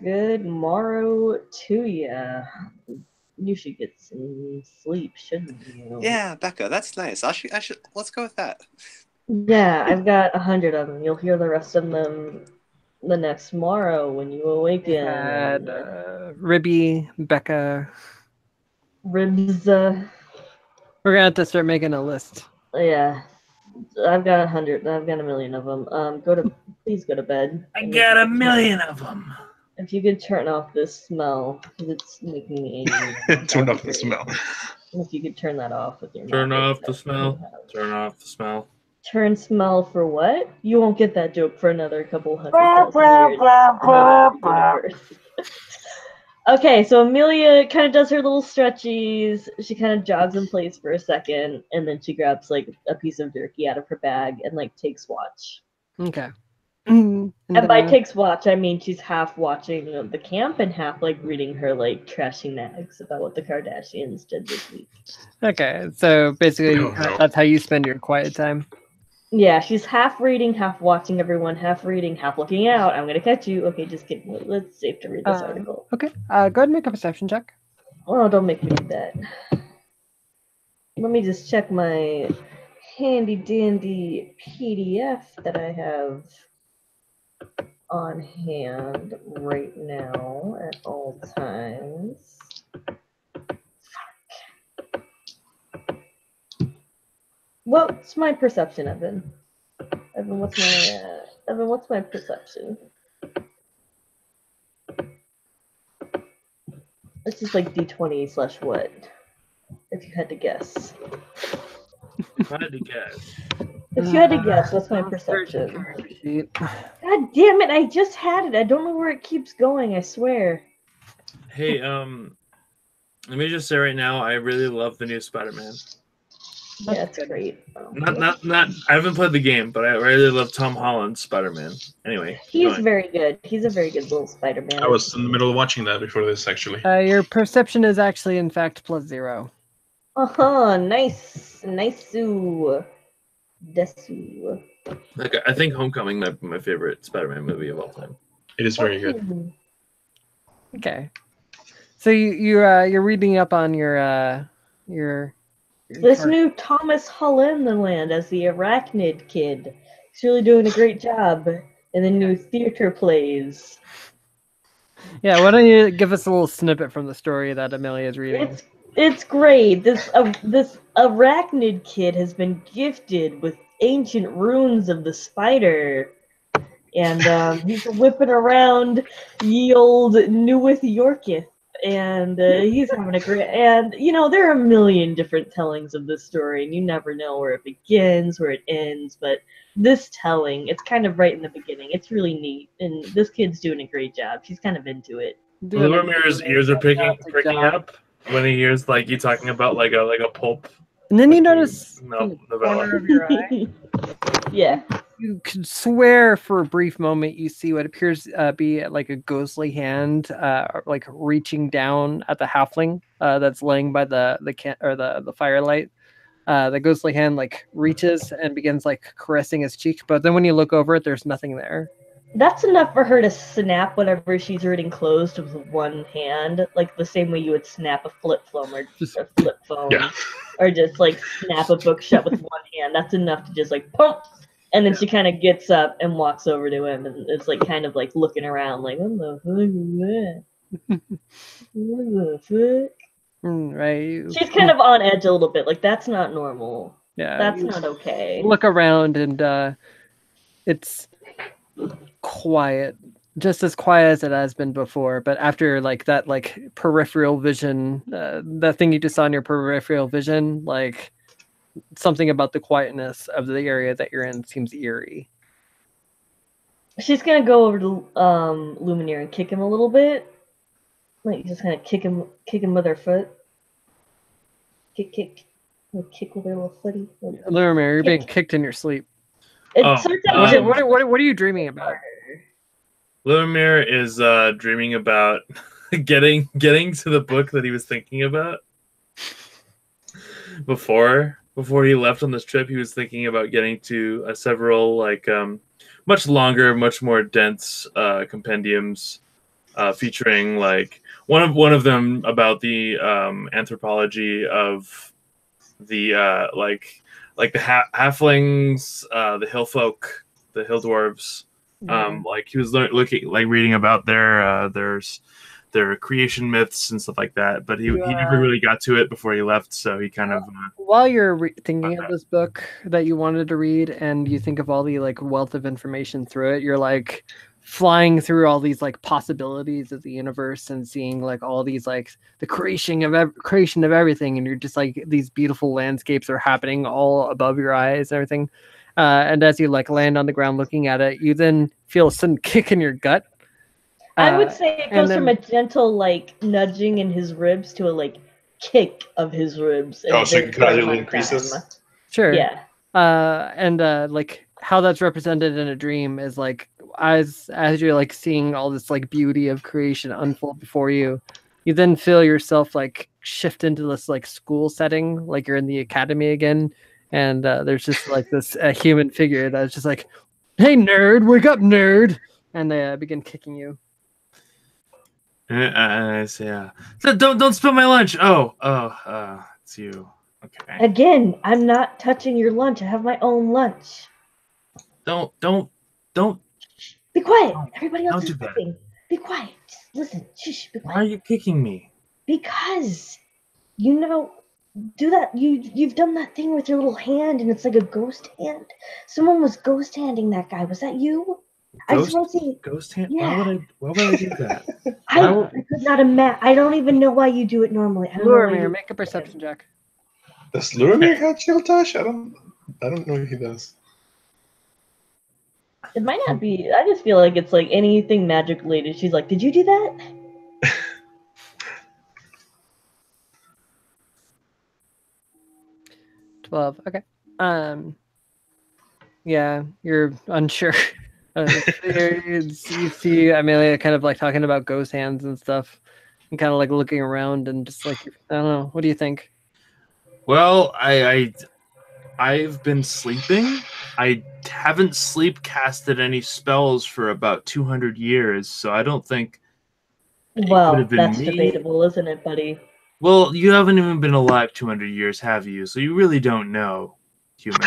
Good morrow to ya. You should get some sleep, shouldn't you? Yeah, Becca, that's nice. I should. Let's go with that. Yeah, I've got 100 of them. You'll hear the rest of them the next morrow when you awaken. had Ribby, Becca. Ribs. We're gonna have to start making a list. Yeah, I've got 100. I've got a million of them. Please go to bed. I got a million of them. If you could turn off this smell, because it's making me angry. Turn off the smell. If you could turn that off with your Turn mouth, off the smell. Turn off the smell. Turn smell for what? You won't get that joke for another couple 100,000 years. Okay, so Amelia kind of does her little stretchies. She kind of jogs in place for a second, and then she grabs like a piece of jerky out of her bag and like takes watch. Okay. And by takes watch, I mean she's half watching the camp and half like reading her like trashy nags about what the Kardashians did this week. Okay, so basically Oh, no. that's how you spend your quiet time. Yeah, she's half reading, half watching everyone, half reading, half looking out. I'm gonna catch you. Okay, just kidding. Let's save to read this article. Okay, go ahead and make a perception check. Oh, don't make me do that. Let me just check my handy dandy PDF that I have on hand right now at all times. What's my perception, Evan? Evan, what's my perception? It's just like D20 / what? If you had to guess. If I had to guess. If you had to guess, what's my perception? Sheet. God damn it, I just had it. I don't know where it keeps going, I swear. Hey, let me just say right now, I really love the new Spider-Man. Yeah, it's great. Not. I haven't played the game, but I really love Tom Holland's Spider-Man. Anyway, He's going. very good. He's a very good little Spider-Man. I was in the middle of watching that before this, actually. Your perception is actually, in fact, +0. Nice. Nice-oo. Desu. Like, I think Homecoming might be my favorite Spider-Man movie of all time. It is very good. Okay. So you're reading up on your This card. new Thomas Hollanderland as the Arachnid Kid. He's really doing a great job in the new theater plays. Yeah, why don't you give us a little snippet from the story that Amelia is reading? It's great. This Arachnid Kid has been gifted with ancient runes of the spider. And he's whipping around ye old Newith Yorketh. And he's having a great, and you know, there are a million different tellings of this story, and you never know where it begins, where it ends, but this telling, it's kind of right in the beginning. It's really neat, and this kid's doing a great job. She's kind of into it. Lumire's ears are pricking job. up when he hears like you talking about like a pulp. And then you notice in No, the novella. corner of your eye, Yeah. you could swear for a brief moment you see what appears be like a ghostly hand, like reaching down at the halfling that's laying by the firelight. The ghostly hand like reaches and begins like caressing his cheek, but then when you look over it, there's nothing there. That's enough for her to snap whatever she's reading closed with one hand, like the same way you would snap a flip phone or a flip phone, Yeah. or just like snap a book shut with one hand. That's enough to just like pump. And then she kind of gets up and walks over to him, and it's like kind of like looking around, like what the fuck is that? What the fuck? Right. She's kind of on edge a little bit. Like that's not normal. Yeah. That's you not okay. Look around and it's quiet, just as quiet as it has been before. But after like that, like peripheral vision, the thing you just saw in your peripheral vision, like something about the quietness of the area that you're in seems eerie. She's gonna go over to Lumineer and kick him a little bit. Like just kind of kick him with her foot. Kick with her little footy. Lumineer, you're being kicked in your sleep. It Oh, starts What, out what are you dreaming about? Lilmir is dreaming about getting to the book that he was thinking about before he left on this trip. He was thinking about getting to several like much longer, much more dense compendiums featuring like one of them about the anthropology of the like the halflings, the hill folk, the hill dwarves. Like he was reading about their creation myths and stuff like that, but he never really got to it before he left, so he kind of while you're thinking of this book that you wanted to read and you think of all the like wealth of information through it, you're like flying through all these like possibilities of the universe and seeing like all these like the creation of everything, and you're just like these beautiful landscapes are happening all above your eyes and everything. And as you like land on the ground looking at it, you then feel a sudden kick in your gut. I would say it goes then- from a gentle like nudging in his ribs to a like kick of his ribs. Oh, so it gradually increases? Sure. Yeah. And like how that's represented in a dream is like as you're like seeing all this like beauty of creation unfold before you, you then feel yourself like shift into this like school setting, like you're in the academy again, and there's just like this human figure that's just like, "Hey nerd, wake up, nerd!" And they begin kicking you. I say, so don't spill my lunch. It's you. Okay. Again, I'm not touching your lunch. I have my own lunch. Don't. Be quiet. Everybody else Don't is do that. sleeping. Be quiet. Just listen. Shh. Be Why are quiet. you kicking me? Because you know, do that. You've done that thing with your little hand, and it's like a ghost hand. Someone was ghost handing that guy. Was that you? I just want to see. Ghost hand? Yeah. Why would I do that? I could not imagine. I don't even know why you do it normally. I don't know why Luramir, you- make a perception check. Does Luramir have chill touch? I don't know if he does. It might not be. I just feel like it's like anything magic related. She's like, "Did you do that?" 12. Okay. Yeah, you're unsure. You see Amelia kind of like talking about ghost hands and stuff, and kind of like looking around and just like, I don't know. What do you think? Well, I've been sleeping. I haven't sleep casted any spells for about 200 years, so I don't think. It Well, could have been that's me. debatable, isn't it, buddy? Well, you haven't even been alive 200 years, have you? So you really don't know, human.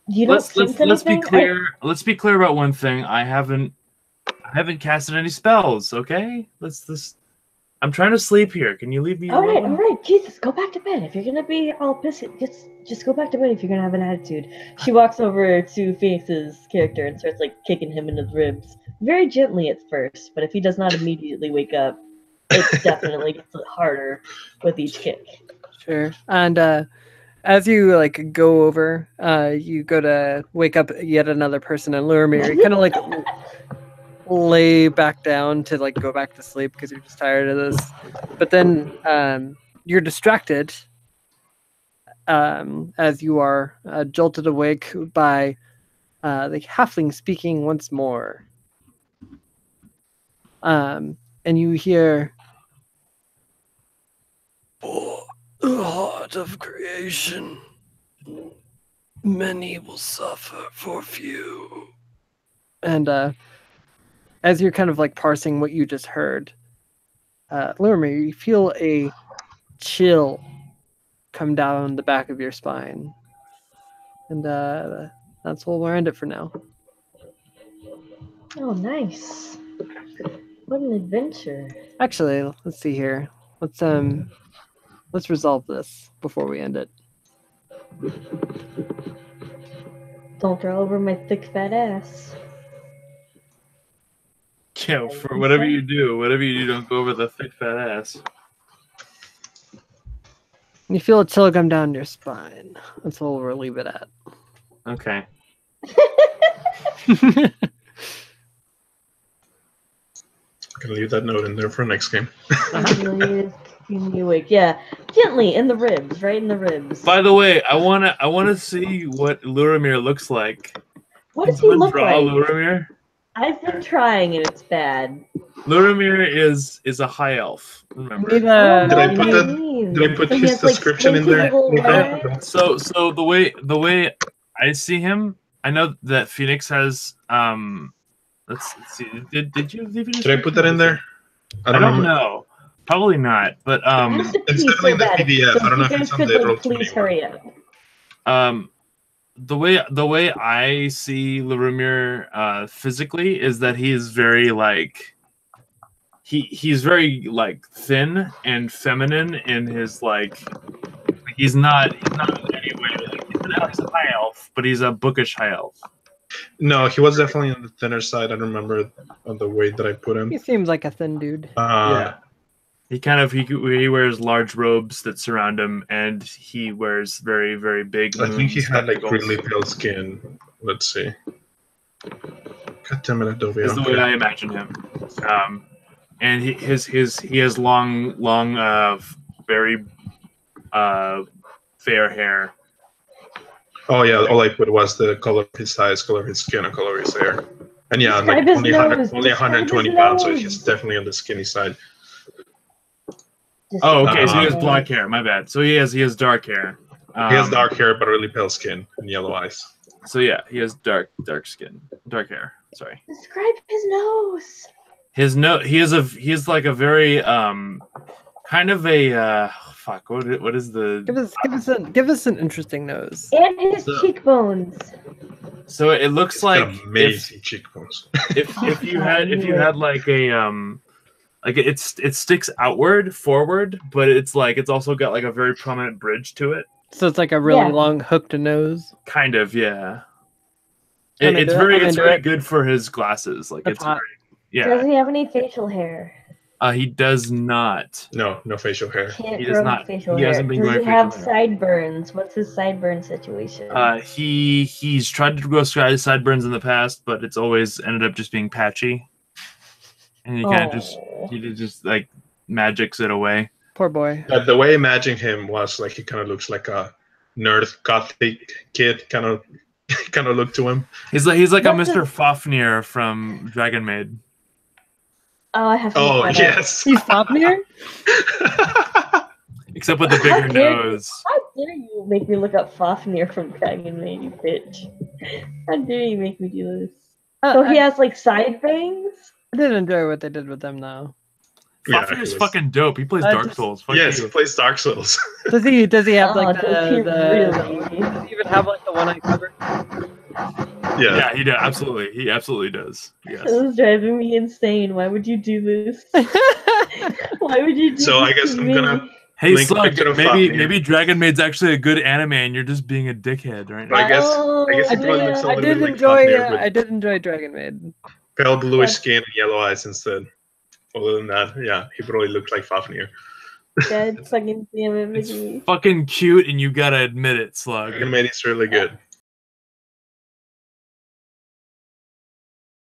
You don't let's sense be anything? clear. Let's be clear about one thing. I haven't casted any spells. Okay, I'm trying to sleep here. Can you leave me All alone? right. Jesus, go back to bed. If you're gonna be all pissy, just go back to bed. If you're gonna have an attitude. She walks over to Phoenix's character and starts like kicking him in his ribs, very gently at first. But if he does not immediately wake up, it definitely gets harder with each kick. Sure. And as you like go over, you go to wake up yet another person, and Luramir, you kind of like lay back down to like go back to sleep because you're just tired of this. But then you're distracted as you are jolted awake by the halfling speaking once more. And you hear, "Oh, the heart of creation. Many will suffer for few. And as you're kind of like parsing what you just heard, Lorimer, you feel a chill come down the back of your spine. And that's where we'll end it for now. Oh, nice. What an adventure. Actually, let's see here. Let's resolve this before we end it. Don't throw over my thick fat ass. Yeah, for whatever you do, don't go over the thick fat ass. You feel a chill come down your spine. That's what we'll leave it at. Okay. Gonna leave that note in there for next game. Yeah, gently in the ribs, right in the ribs. By the way, I wanna see what Luramir looks like. What does Can he someone look draw like? Luramir? I've been trying and it's bad. Luramir is a high elf. Remember. Need Did I a, put that- Did I put his description in there? So the way I see him, I know that Phoenix has let's see. Did you leave it? Did I put that in there? I don't know. Probably not. But It's definitely in the PDF. I don't know if it's on the Roll20 Please hurry up. the way I see Lorumir physically is that he is very like he's very like thin and feminine in his like he's not in any way like he's a high elf, but he's a bookish high elf. No, he was definitely on the thinner side. I don't remember on the weight that I put him. he seems like a thin dude. Yeah. He wears large robes that surround him, and he wears very, very big. I think he had like spectacles. really pale skin. Let's see. God damn it, Adobe. Is the way I imagine him. And he has long, very fair hair. Oh yeah, all I put was the color of his eyes, color of his skin, and color of his hair. And yeah, Describe like his only, nose. 120 Describe his pounds, so nose. he's definitely on the skinny side. Oh, okay. So he has Uh, black hair. My bad. So he has dark hair. He has dark hair, but really pale skin and yellow eyes. So yeah, he has dark skin, dark hair. Sorry. Describe his nose. He has like a very kind of a fuck. What is the? Give us an interesting nose. And his So- cheekbones. So it looks He's like got amazing cheekbones. if you had like a like it sticks forward, but it's also got like a very prominent bridge to it. So it's like a really Yeah. long hooked nose. Kind of, yeah. I'm It's into it. I'm it's into very it. good for his glasses. Like That's it's hot. very, Does yeah. he have any facial hair? He does not. No facial hair. Can't He does grow not- facial he hair. hasn't been Does growing he have facial sideburns? What's his sideburn situation? He's tried to grow sideburns in the past, but it's always ended up just being patchy, and he kind of just like magics it away. Poor boy. The way I imagine him was like he kind of looks like a nerd gothic kid kind of look to him. He's like a What's Mr. his- Fafnir from Dragon Maid. Oh, I have to. Oh look that up. yes. He's Fafnir? Except with the How bigger dare nose. How dare you make me look up Fafnir from Dragon Maid, you bitch? How dare you make me do this? So he has like side bangs? I did enjoy what they did with them though. Yeah, Fafnir's he was- fucking dope. He plays I Dark just- Souls. Fuck Yes, you. he plays Dark Souls. Does he have like Oh, does he the really? does he even have like the one eye cover? Yeah. Yeah, he does. Absolutely. He absolutely does. Yes. This is driving me insane. Why would you do this? Why would you do So this I guess to I'm me? gonna Hey, Link Slug, picture of maybe Fafnir. Dragon Maid's actually a good anime and you're just being a dickhead right now. I guess Oh, he probably yeah. looks a I little did bit like enjoy Fafnir, I did enjoy Dragon Maid. with pale bluish Yeah. skin and yellow eyes instead. Other than that, yeah, he probably looked like Fafnir. God fucking damn it, It's Mickey. fucking cute and you gotta admit it, Slug. Dragon Maid is really good.